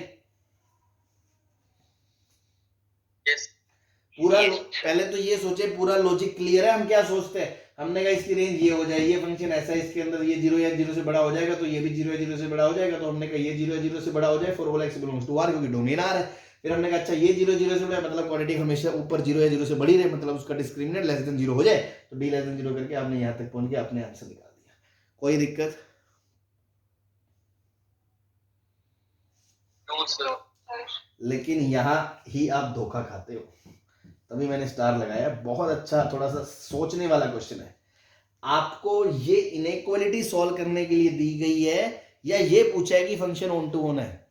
Yes. पूरा पहले तो ये सोचे पूरा लॉजिक क्लियर है। हम क्या सोचते हैं, हमने कहा इसकी रेंज ये हो जाए, ये फंक्शन ऐसा है, इसके अंदर ये जीरो या जीरो से बड़ा हो जाएगा, तो ये भी जीरो या जीरो से बड़ा हो जाएगा, तो हमने कहा ये जीरो या जीरो से बड़ा हो जाए for all x belongs to R, क्योंकि डोमेन आर है। फिर हमने कहा अच्छा ये जीरो जीरो से बड़ा मतलब क्वाड्रेटिक हमेशा ऊपर जीरो या जीरो से बड़ी रहे, मतलब उसका डिस्क्रिमिनेंट लेस देन जीरो हो जाए, तो डी लेस देन जीरो करके आपने यहाँ तक पहुंच के आपने आंसर निकाल दिया। कोई दिक्कत? No, sir. लेकिन यहाँ ही आप धोखा खाते हो, तभी मैंने स्टार लगाया। बहुत अच्छा, थोड़ा सा सोचने वाला क्वेश्चन है। आपको ये इनइक्वालिटी सॉल्व करने के लिए दी गई है, या ये पूछा है कि फंक्शन ऑन टू ऑन है?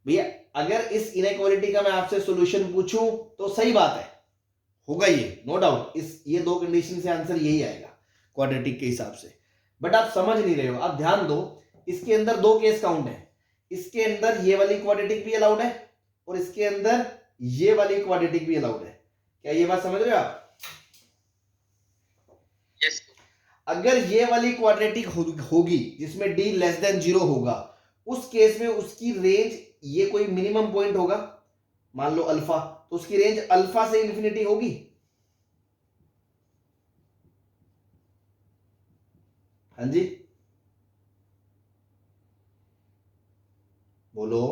भैया अगर इस इनइक्वालिटी का मैं आपसे सॉल्यूशन पूछूं तो सही बात है, होगा ये, नो डाउट। इस ये दो कंडीशन से आंसर यही आएगा क्वाड्रेटिक के हिसाब से, बट आप समझ नहीं रहे हो। आप ध्यान दो, इसके अंदर दो केस काउंट है। इसके अंदर ये वाली क्वाड्रेटिक भी अलाउड है, और इसके अंदर ये वाली क्वाड्रेटिक भी अलाउड है। क्या ये बात समझ रहे हो आप? Yes. अगर ये वाली क्वाड्रेटिक होगी जिसमें डी लेस देन जीरो होगा, उस केस में उसकी रेंज, ये कोई मिनिमम पॉइंट होगा, मान लो अल्फा, तो उसकी रेंज अल्फा से इंफिनिटी होगी। हाँ जी बोलो।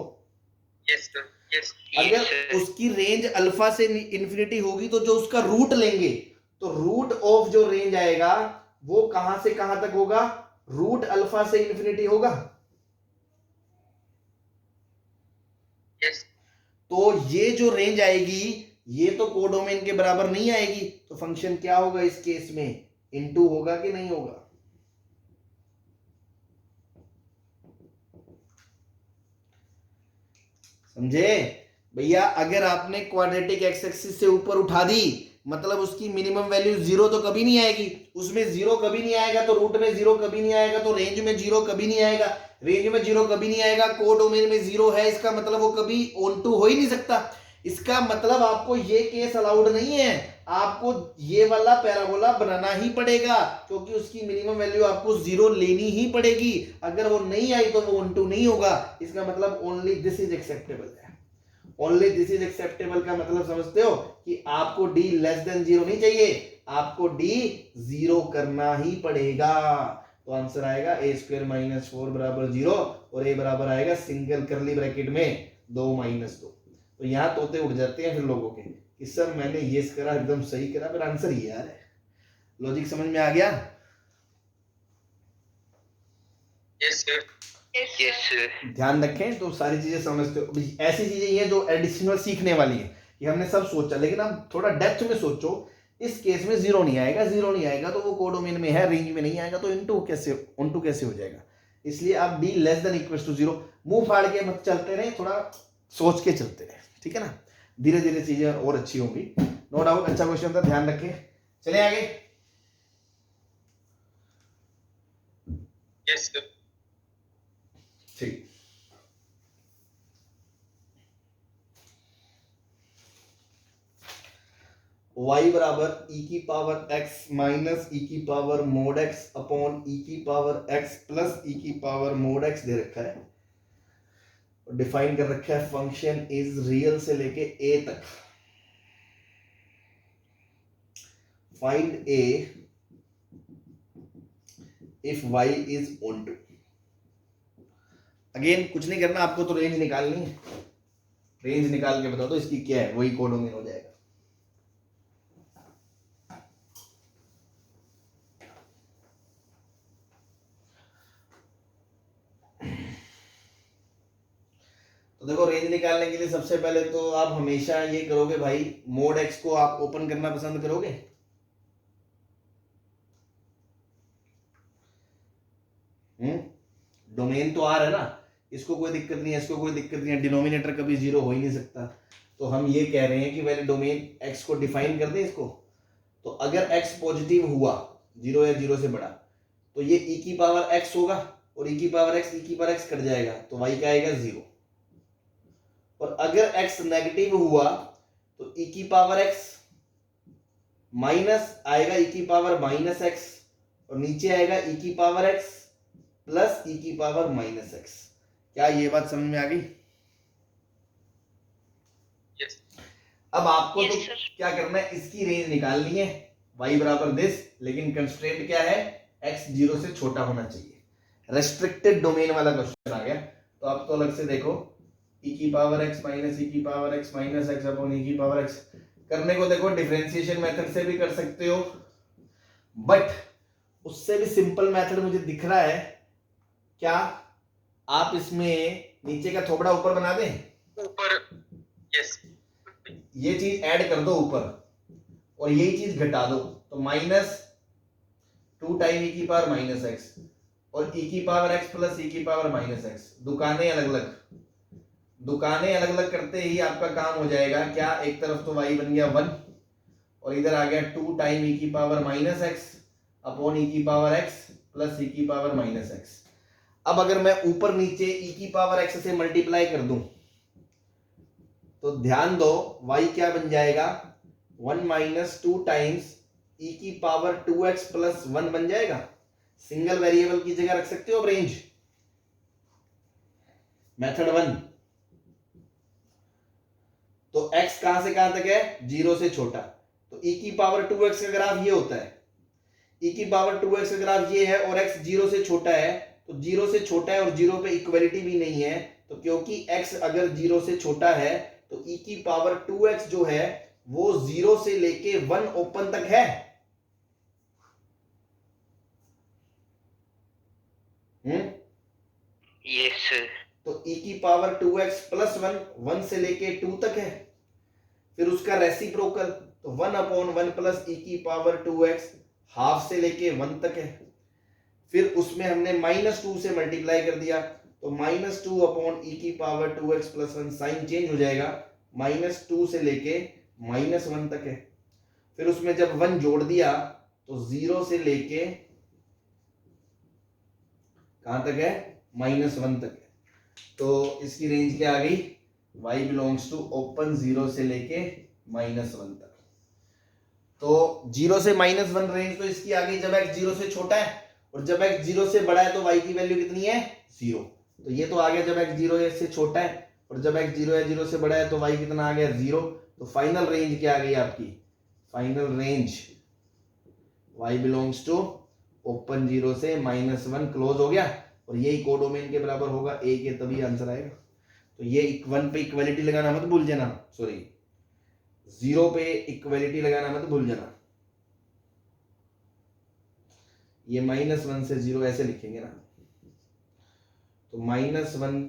Yes, sir. Yes. अगर उसकी रेंज अल्फा से इंफिनिटी होगी, तो जो उसका रूट लेंगे, तो रूट ऑफ जो रेंज आएगा वो कहां से कहां तक होगा, रूट अल्फा से इंफिनिटी होगा। Yes. तो ये जो रेंज आएगी ये तो कोडोमेन के बराबर नहीं आएगी, तो फंक्शन क्या होगा इस केस में, इनटू होगा कि नहीं होगा? समझे भैया? अगर आपने क्वाड्रेटिक एक्स एक्सिस से ऊपर उठा दी, मतलब उसकी मिनिमम वैल्यू जीरो तो कभी नहीं आएगी, उसमें जीरो कभी नहीं आएगा, तो रूट में जीरो कभी नहीं आएगा, तो रेंज में जीरो कभी नहीं आएगा, रेंज में जीरो कभी नहीं आएगा, कोडोमेन में जीरो है, इसका मतलब वो कभी ऑन टू हो ही नहीं सकता। इसका मतलब आपको ये केस अलाउड नहीं है, आपको ये वाला पैराबोला बनाना ही पड़ेगा, क्योंकि उसकी मिनिमम वैल्यू आपको जीरो लेनी ही पड़ेगी। अगर वो नहीं आई तो वो ऑन टू नहीं होगा। इसका मतलब ओनली दिस इज एक्सेप्टेबल है। ओनली दिस इज एक्सेप्टेबल का मतलब समझते हो कि आपको डी लेस देन जीरो नहीं चाहिए, आपको डी जीरो करना ही पड़ेगा। तो आंसर आएगा ए स्क्वायर माइनस 4 बराबर जीरो, और ए बराबर आएगा सिंगल करली ब्रैकेट में 2 माइनस 2। तो यहाँ तोते उड़ जाते हैं फिर लोगों के कि सर मैंने ये करा, एकदम सही करा, फिर आंसर ये आ रहा है। लॉजिक समझ में आ गया? Yes, sir. Yes, sir. ध्यान रखें तो सारी चीजें समझते हो। ऐसी चीजें ये जो एडिशनल सीखने वाली है, ये हमने सब सोचा, लेकिन आप थोड़ा डेप्थ में सोचो। इस केस में जीरो नहीं आएगा, जीरो नहीं आएगा तो वो कोडोमेन में है, रेंज में नहीं आएगा, तो इनटू कैसे, ऑनटू कैसे हो जाएगा? इसलिए आप D less than equal to zero मुंह फाड़ के मत चलते रहे, थोड़ा सोच के चलते रहे, ठीक है ना? धीरे धीरे चीजें और अच्छी होंगी, नो डाउट। अच्छा क्वेश्चन था, ध्यान रखें। चले आगे। Yes, sir. ठीक, y बराबर e की पावर x माइनस e की power mode x upon e की पावर x प्लस e की पावर मोड x दे रखा है, और डिफाइन कर रखा है फंक्शन इज रियल से लेके a तक। Find a if y is onto. Again कुछ नहीं करना आपको, तो रेंज निकालनी है, रेंज निकाल के बता दो इसकी क्या है, वही कोडोमेन हो जाएगा। देखो रेंज निकालने के लिए सबसे पहले तो आप हमेशा ये करोगे भाई, मोड एक्स को आप ओपन करना पसंद करोगे? डोमेन तो आर है ना, इसको कोई दिक्कत नहीं है, इसको कोई दिक्कत नहीं है, डिनोमिनेटर कभी जीरो हो ही नहीं सकता। तो हम ये कह रहे हैं कि पहले डोमेन एक्स को डिफाइन कर दें इसको। तो अगर एक्स पॉजिटिव हुआ, जीरो या जीरो से बड़ा, तो ये ई की पावर एक्स होगा, और ई की पावर एक्स ई की पावर एक्स कट जाएगा, तो वाई का आएगा जीरो। और अगर एक्स नेगेटिव हुआ तो ई की पावर एक्स माइनस आएगा ई की पावर माइनस एक्स, और नीचे आएगा ई की पावर एक्स प्लस ई की पावर माइनस एक्स। क्या ये बात समझ में आ गई? Yes. अब आपको Yes, तो sir. क्या करना है, इसकी रेंज निकालनी है, y बराबर दिस, लेकिन कंस्ट्रेंट क्या है, x जीरो से छोटा होना चाहिए। रेस्ट्रिक्टेड डोमेन वाला क्वेश्चन आ गया। तो आप तो अलग से देखो, e की पावर x माइनस e की power x minus x upon e की पावर x करने को देखो डिफरेंशिएशन मेथड से भी कर सकते हो, बट उससे भी सिंपल मेथड मुझे दिख रहा है। क्या आप इसमें नीचे का थोबड़ा ऊपर बना दें, ऊपर, yes. ये चीज ऐड कर दो ऊपर, और यही चीज घटा दो, तो माइनस 2 टाइम ई की पावर माइनस एक्स और ई की पावर एक्स प्लस ई की पावर माइनस एक्स। दुकानें अलग अलग करते ही आपका काम हो जाएगा क्या, एक तरफ तो y बन गया 1 और इधर आ गया 2 टाइम ई की पावर माइनस एक्स अपॉन ई की पावर एक्स प्लस ई की पावर माइनस एक्स। अब अगर मैं ऊपर नीचे ई की पावर एक्स से मल्टीप्लाई कर दूं, तो ध्यान दो y क्या बन जाएगा, 1 माइनस 2 टाइम्स ई की पावर 2x प्लस 1 बन जाएगा। सिंगल वेरिएबल की जगह रख सकते हो रेंज, मेथड 1। तो x कहां से कहां तक है, जीरो से छोटा, तो e की पावर 2x का ग्राफ ये होता है, e की पावर 2x का ग्राफ ये है, और x जीरो से छोटा है, तो जीरो से छोटा है और जीरो पे इक्वलिटी भी नहीं है, तो क्योंकि x अगर जीरो से छोटा है तो e की पावर 2x जो है वो जीरो से लेके 1 ओपन तक है। Yes sir. तो e की पावर 2x प्लस 1 से लेके 2 तक है, फिर उसका रेसिप्रोकल, तो 1 अपॉन 1 प्लस e की पावर 2x हाफ से लेके 1 तक है, फिर उसमें हमने -2 से मल्टीप्लाई कर दिया, तो -2 अपॉन e की power 2x plus 1, sign change हो जाएगा, -2 से लेके -1 तक है, फिर उसमें जब 1 जोड़ दिया तो 0 से लेके कहां तक है, -1 तक है। तो इसकी रेंज क्या आ गई, y बिलोंग्स टू ओपन 0 से लेके -1 तक। तो 0 से -1 रेंज तो इसकी आ गई जब x 0 से छोटा है, और जब x 0 से बड़ा है तो y की वैल्यू कितनी है, 0। तो ये तो आ गया जब x 0 से छोटा है, और जब x 0 या 0 से बड़ा है तो y कितना आ गया, 0। तो फाइनल रेंज क्या आ गई आपकी, final range y belongs to open 0 से -1 क्लोज हो गया, और ये कोडोमेन के बराबर होगा a के, तभी आंसर आएगा। तो ये 1 पे इक्वलिटी लगाना मत भूल जाना, सॉरी 0 पे इक्वलिटी लगाना मत भूल जाना, ये -1 से 0 ऐसे लिखेंगे ना, तो -1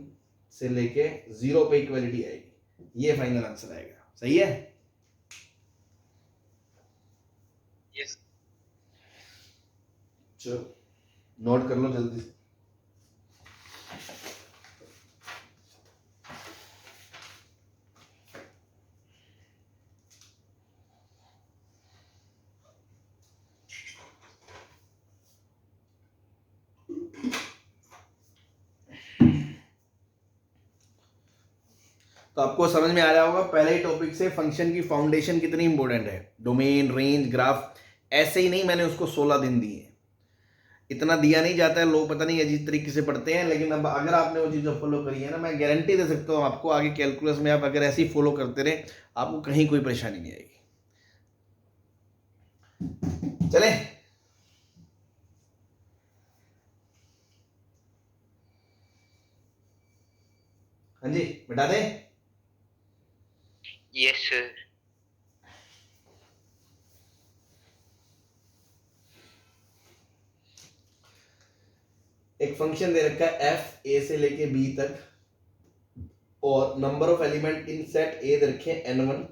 से लेके 0 पे इक्वलिटी आएगी, ये फाइनल आंसर आएगा। सही है? Yes. चलो नोट कर लो जल्दी से। तो आपको समझ में आ रहा होगा पहले ही टॉपिक से फंक्शन की फाउंडेशन कितनी इंपॉर्टेंट है, डोमेन, रेंज, ग्राफ। ऐसे ही नहीं मैंने उसको 16 दिन दिए, इतना दिया नहीं जाता है, लोग पता नहीं अजीब तरीके से पढ़ते हैं, लेकिन अब अगर आपने वो चीज़ें फॉलो करी है ना, मैं गारंटी दे सकता हूँ आपको, आगे कैलकुलस में आप अगर ऐसे ही फॉलो करते रहे आपको कहीं कोई परेशानी नहीं आएगी। चले हाँ जी बता दें। Yes sir. एक फंक्शन दे रखा है f a से लेके b तक, और number of element in set A दे रखे n1,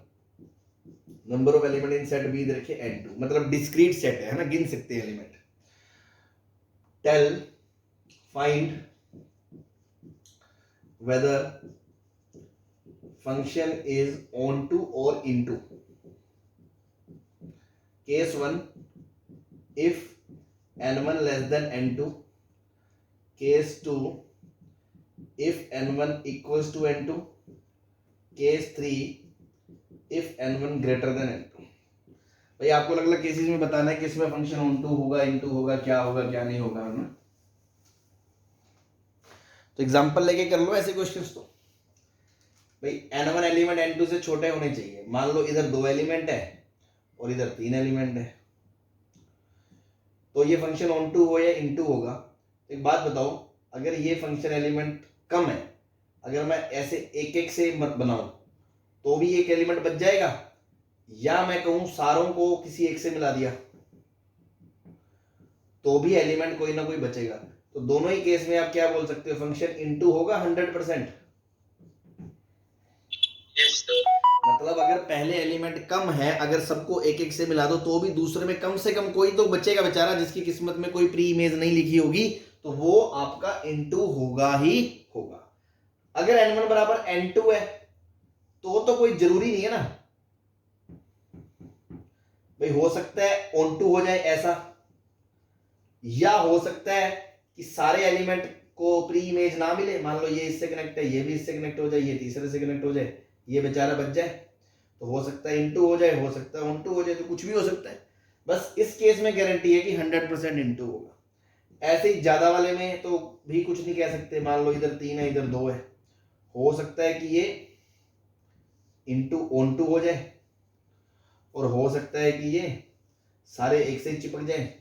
number of element in set B दे रखे n2, मतलब डिस्क्रीट सेट है ना, गिन सकते हैं element. Tell find whether function is onto or into. Case 1, if n1 less than n2. Case 2, if n1 equals to n2. Case 3, if n1 greater than n2. भाई आपको अलग अलग केसेस में बताना है कि इसमें फंक्शन onto होगा, into होगा, क्या होगा क्या नहीं होगा, है ना। तो एग्जांपल लेके कर लो ऐसे क्वेश्चंस। तो भाई n1 एलिमेंट n2 से छोटे होने चाहिए। मान लो इधर 2 एलिमेंट है और इधर 3 एलिमेंट है, तो ये फंक्शन ऑन टू हो या इनटू होगा। एक बात बताओ, अगर ये फंक्शन एलिमेंट कम है, अगर मैं ऐसे एक एक से मत बनाऊं तो भी एक एलिमेंट बच जाएगा, या मैं कहूं सारों को किसी एक से मिला दिया तो भी एलिमेंट कोई ना कोई बचेगा। तो दोनों ही केस में आप क्या बोल सकते हो, फंक्शन इनटू होगा 100%। Yes, sir. मतलब अगर पहले एलिमेंट कम है, अगर सबको एक एक से मिला दो तो भी दूसरे में कम से कम कोई तो बचेगा बेचारा, जिसकी किस्मत में कोई प्री इमेज नहीं लिखी होगी, तो वो आपका इनटू होगा ही होगा। अगर n1 बराबर n2 है तो कोई जरूरी नहीं है ना भाई, हो सकता है ऑन टू हो जाए ऐसा, या हो सकता है कि सारे एलिमेंट को प्री इमेज ना मिले। मान लो ये इससे कनेक्ट है, ये भी इससे कनेक्ट हो जाए, ये तीसरे से कनेक्ट हो जाए, ये बेचारा बच जाए, तो हो सकता है इनटू हो जाए, हो सकता है ऑन टू हो जाए, तो कुछ भी हो सकता है। बस इस केस में गारंटी है कि 100% इनटू होगा। ऐसे ही ज्यादा वाले में तो भी कुछ नहीं कह सकते। मान लो इधर 3 है, इधर 2 है, हो सकता है कि ये इनटू ऑन टू हो जाए, और हो सकता है कि ये सारे एक से ही चिपक जाए,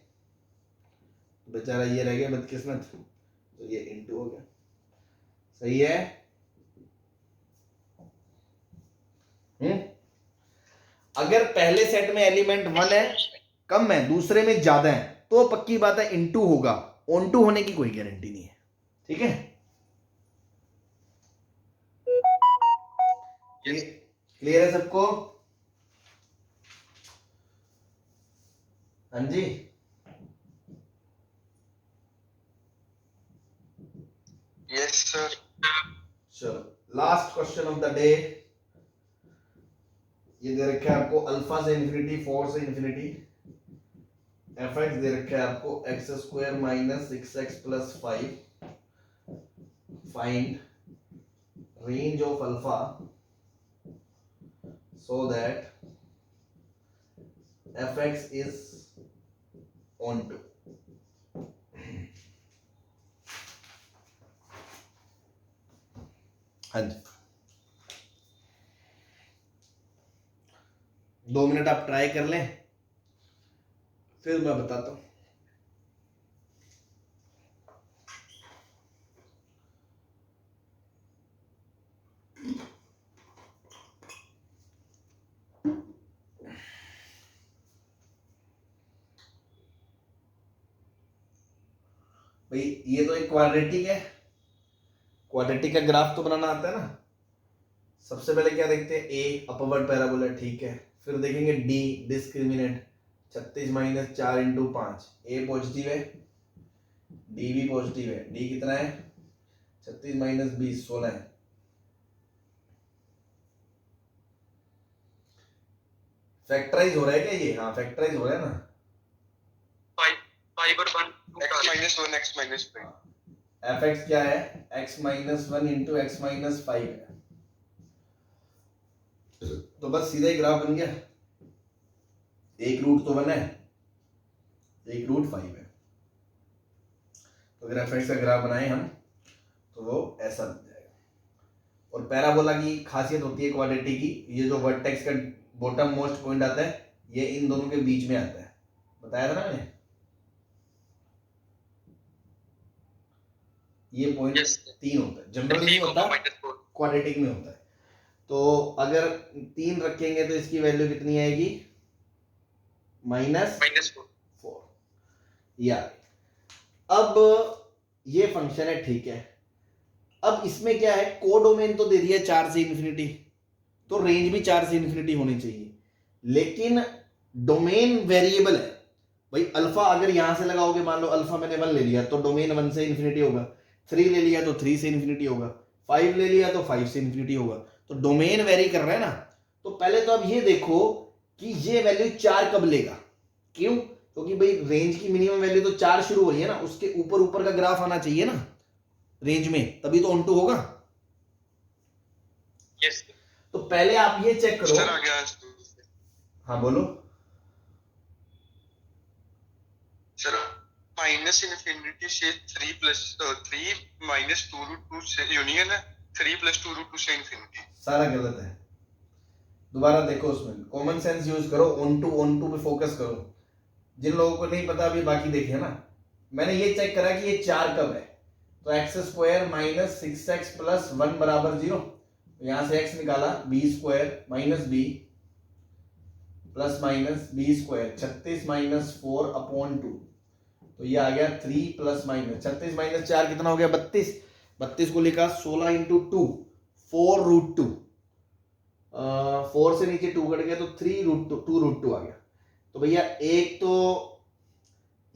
बेचारा ये रह गया बदकिस्मत, तो ये इनटू हो गया। सही है। अगर पहले सेट में एलिमेंट 1 है, कम है, दूसरे में ज्यादा है, तो पक्की बात है इनटू होगा, ऑन टू होने की कोई गारंटी नहीं है। ठीक है, क्लियर है सबको? हाँ जी, Yes, sir. चलो last question of the day. ये दे रखा है आपको अल्फा से इंफिनिटी, 4 से इंफिनिटी, एफ एक्स दे रखा है आपको x square minus 6x plus 5। Find range of alpha so that fx is onto। हाँ जी, 2 मिनट आप ट्राई कर लें, फिर मैं बताता हूं। भाई ये तो एक क्वाड्रेटिक है, क्वाड्रेटिक का ग्राफ तो बनाना आता है ना। सबसे पहले क्या देखते हैं, ए अपवर्ड पैराबोला, ठीक है। फिर देखेंगे डी डिस्क्रिमिनेंट, 36 माइनस 4 इंटू 5, ए पॉजिटिव है, डी भी पॉजिटिव है। डी कितना है, 36 माइनस 20 16 है। फैक्टराइज हो रहा है क्या ये? हाँ फैक्टराइज हो रहा है ना। 5 और 1 x minus 1 x minus 5। F x क्या है, x minus 1 into x minus 5 है। तो बस सीधा ही ग्राफ बन गया, एक रूट तो बना है, एक रूट 5 है। तो अगर एफ एक्स का ग्राफ बनाए हम तो वो ऐसा बन जाएगा। और पैराबोला की खासियत होती है क्वाड्रेटिक की, ये जो वर्टेक्स का बॉटम मोस्ट पॉइंट आता है ये इन दोनों के बीच में आता है, बताया था ना मैंने। ये पॉइंट Yes. 3 होता है, जनरली नहीं होता, क्वाड्रेटिक में होता है। तो अगर 3 रखेंगे तो इसकी वैल्यू कितनी आएगी, -4। या अब ये फंक्शन है, ठीक है। अब इसमें क्या है, कोडोमेन तो दे दिया 4 से इन्फिनिटी, तो रेंज भी 4 से इन्फिनिटी होनी चाहिए, लेकिन डोमेन वेरिएबल है भाई। अल्फा अगर यहां से लगाओगे, मान लो अल्फा मैंने 1 ले लिया तो डोमेन 1 से इन्फिनिटी होगा, 3 ले लिया तो 3 से इन्फिनिटी होगा, 5 ले लिया तो 5 से इन्फिनिटी होगा, तो डोमेन वेरी कर रहा है ना। तो पहले तो अब ये देखो कि ये वैल्यू 4 कब लेगा, क्यों, क्योंकि भाई रेंज की मिनिमम वैल्यू तो 4 शुरू हुई है ना, उसके ऊपर ऊपर का ग्राफ आना चाहिए ना रेंज में, तभी तो ऑन टू होगा। Yes. तो पहले आप ये चेक करो। सर आ गया। हाँ बोलो। सर माइनस इन्फिनिटी से 3 प्लस 3 माइनस 2 रूट 2 से यूनियन है 3 प्लस 2 रूट 2 से इन्फिनिटी। सारा गलत है, दोबारा देखो, उसमें कॉमन सेंस यूज करो, ऑन टू पे फोकस करो। जिन लोगों को नहीं पता अभी बाकी देखे ना, मैंने ये चेक करा कि ये 4 कब है, तो x square minus 6x plus 1 बराबर 0, यहां से x निकाला, b square minus b plus minus b square 36 minus 4 upon 2, तो ये आ गया 3 प्लस माइनस 36 माइनस 4 कितना हो गया 32, 32 को लिखा 16 इंटू 2 4 रूट 2, 4 से नीचे 2 कट गया तो 3 रूट 2 रूट 2 आ गया। तो भैया एक तो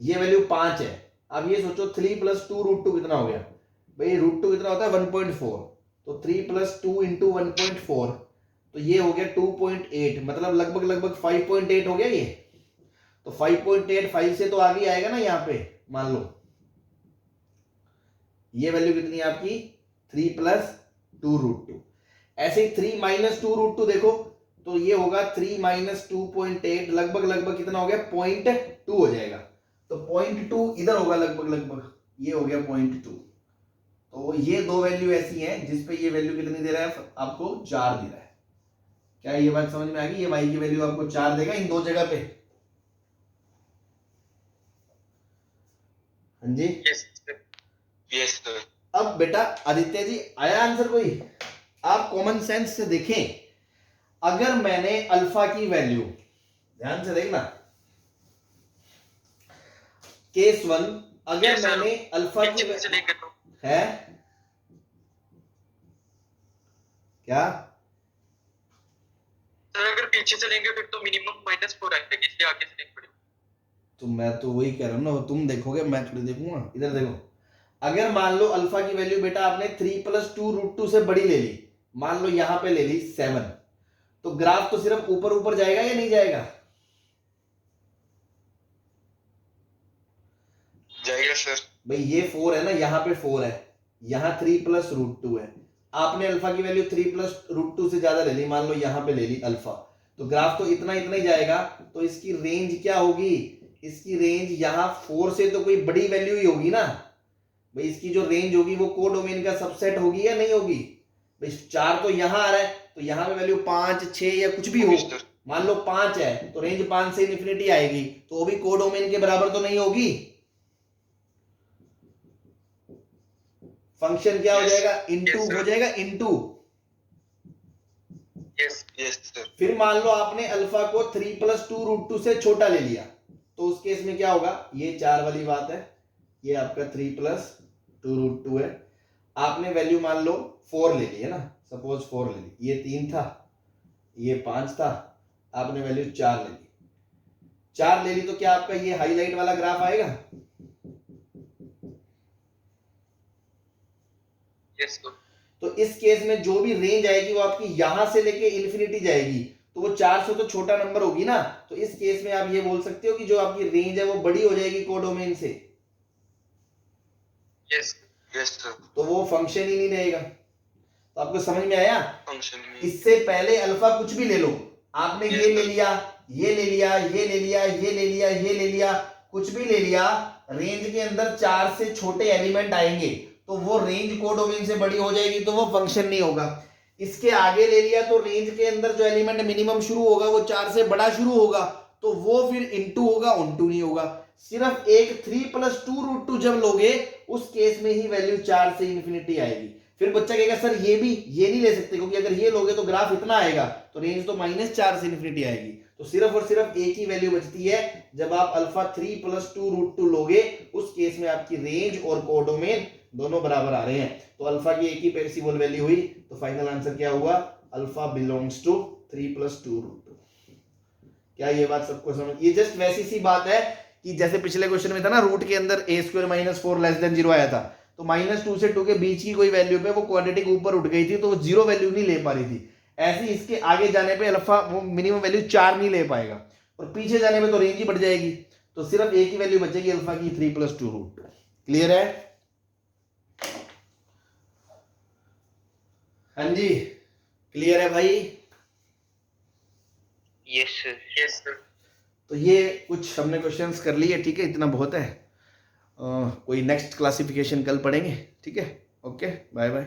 ये वैल्यू 5 है, अब ये सोचो 3 प्लस 2 रूट 2 कितना हो गया, भाई रूट 2 कितना होता है 1.4, तो 3 प्लस 2 इंटू 1.4, तो ये हो गया 2.8, मतलब लगभग 5.8 हो गया ये। तो 5.8 5 से तो आगे आएगा ना, यहाँ पे मान लो ये वैल्यू कितनी है आपकी 3 प्लस 2 रूट 2। ऐसे ही 3 माइनस 2 रूट 2 देखो, तो ये होगा 3 माइनस 2.8, लगभग कितना हो गया 0.2 हो जाएगा, तो 0.2 इधर होगा लगभग, ये हो गया 0.2। तो ये दो वैल्यू ऐसी हैं जिसपे ये वैल्यू कितनी दे रहा है आपको 4 दे रहा है। क्या ये बात समझ में आ गई, ये y की वैल्यू आपको 4 देगा इन दो जगह पे। हाँ जी, यस सर। अब बेटा आदित्य जी आया आंसर कोई, आप कॉमन सेंस से देखें, अगर मैंने अल्फा की वैल्यू, ध्यान से देखना, केस 1, अगर Yes, sir. मैंने अल्फा की से लेकर तो है क्या, सर अगर पीछे चलेंगे फिर तो मिनिमम -4 आएगा, इसलिए आगे से नहीं पड़ेगा। तो मैं तो वही कह रहा हूं ना, तुम देखोगे मैं थोड़ी देखूंगा। इधर देखो, अगर मान लो अल्फा की वैल्यू बेटा आपने 3 प्लस 2 रूट 2 से बड़ी ले ली, मान लो यहां पे ले ली 7, तो ग्राफ तो सिर्फ ऊपर ऊपर जाएगा या नहीं जाएगा, जाएगा सर। भाई ये 4 है ना, यहाँ पे 4 है, यहाँ 3 प्लस रूट 2 है, आपने अल्फा की वैल्यू 3 प्लस रूट 2 से ज्यादा ले ली, मान लो यहाँ पे ले ली अल्फा, तो ग्राफ तो इतना ही जाएगा, तो इसकी रेंज क्या होगी, इसकी रेंज यहाँ 4 से तो कोई बड़ी वैल्यू ही होगी ना भाई, इसकी जो रेंज होगी वो कोडोमेन का सबसेट होगी या नहीं होगी भाई। 4 तो यहाँ आ रहा है, तो यहाँ पे वैल्यू 5 6 या कुछ भी हो, मान लो 5 है तो रेंज 5 से इन्फिनिटी आएगी, तो वो भी कोडोमेन के बराबर तो नहीं होगी। फंक्शन क्या हो जाएगा, इनटू हो जाएगा, इनटू। Yes sir. फिर मान लो आपने अल्फा को 3 प्लस 2 रूट 2 से छोटा ले लिया, तो उस केस में क्या होगा, ये 4 वाली बात है, ये आपका 3 प्लस 2 रूट 2 है, आपने वैल्यू मान लो 4 ले ली है ना, सपोज 4 ले ली, ये 3 था, ये 5 था, आपने वैल्यू 4 ले ली, 4 ले ली, तो क्या आपका ये हाईलाइट वाला ग्राफ आएगा, यस सर। तो इस केस में जो भी रेंज आएगी वो आपकी यहां से लेके इन्फिनिटी जाएगी, तो वो 4 से तो छोटा नंबर होगी ना, तो इस केस में आप ये बोल सकते हो कि जो आपकी रेंज है वो बड़ी हो जाएगी कोडोमेन से, यस सर। तो वो फंक्शन ही नहीं रहेगा। तो आपको समझ में आया, फंक्शन में इससे पहले अल्फा कुछ भी ले लो, आपने Yes, ये ले sir. लिया, ये ले लिया, ये ले लिया, ये ले लिया, ये ले लिया, कुछ भी ले लिया, रेंज के अंदर 4 से छोटे एलिमेंट आएंगे तो वो रेंज कोडोमेन से बड़ी हो जाएगी, तो वो फंक्शन नहीं होगा। इसके आगे ले लिया तो रेंज के अंदर जो एलिमेंट मिनिमम शुरू होगा वो 4 से बड़ा शुरू होगा, तो वो फिर इनटू होगा, ऑनटू नहीं होगा। सिर्फ एक 3 प्लस 2 रूट 2 जब लोगे उस केस में ही वैल्यू 4 से इन्फिनिटी आएगी। फिर बच्चा कहेगा सर ये नहीं ले सकते, क्योंकि अगर ये लोगे तो ग्राफ इतना आएगा, तो रेंज तो -4 से इन्फिनिटी आएगी। तो सिर्फ और सिर्फ एक ही वैल्यू बचती है, जब आप अल्फा 3 प्लस 2 रूट 2 लोगे उस केस में आपकी रेंज और कोडोमेन दोनों बराबर आ रहे हैं, तो अल्फा की एक ही पॉसिबल वैल्यू हुई, तो फाइनल आंसर क्या हुआ, अल्फा बिलोंग्स टू 3 + 2√2। क्या ये बात सबको समझ, ये जस्ट वैसी सी बात है कि जैसे पिछले क्वेश्चन में था ना, रूट के अंदर a² - 4 < 0 आया था, तो -2 से 2 के बीच की कोई वैल्यू पे वो क्वाड्रेटिक ऊपर उठ गई थी, तो वो 0 वैल्यू नहीं ले पा रही थी। ऐसे ही इसके आगे जाने पे अल्फा वो मिनिमम वैल्यू 4 नहीं ले पाएगा, और पीछे जाने में तो रेंज ही बढ़ जाएगी, तो सिर्फ एक ही वैल्यू बचेगी अल्फा की, 3 + 2√2। क्लियर है? हाँ जी, क्लियर है भाई? Yes sir. तो ये कुछ हमने क्वेश्चंस कर लिए, ठीक है, इतना बहुत है। कोई नेक्स्ट क्लासिफिकेशन कल पढ़ेंगे, ठीक है, ओके, बाय बाय।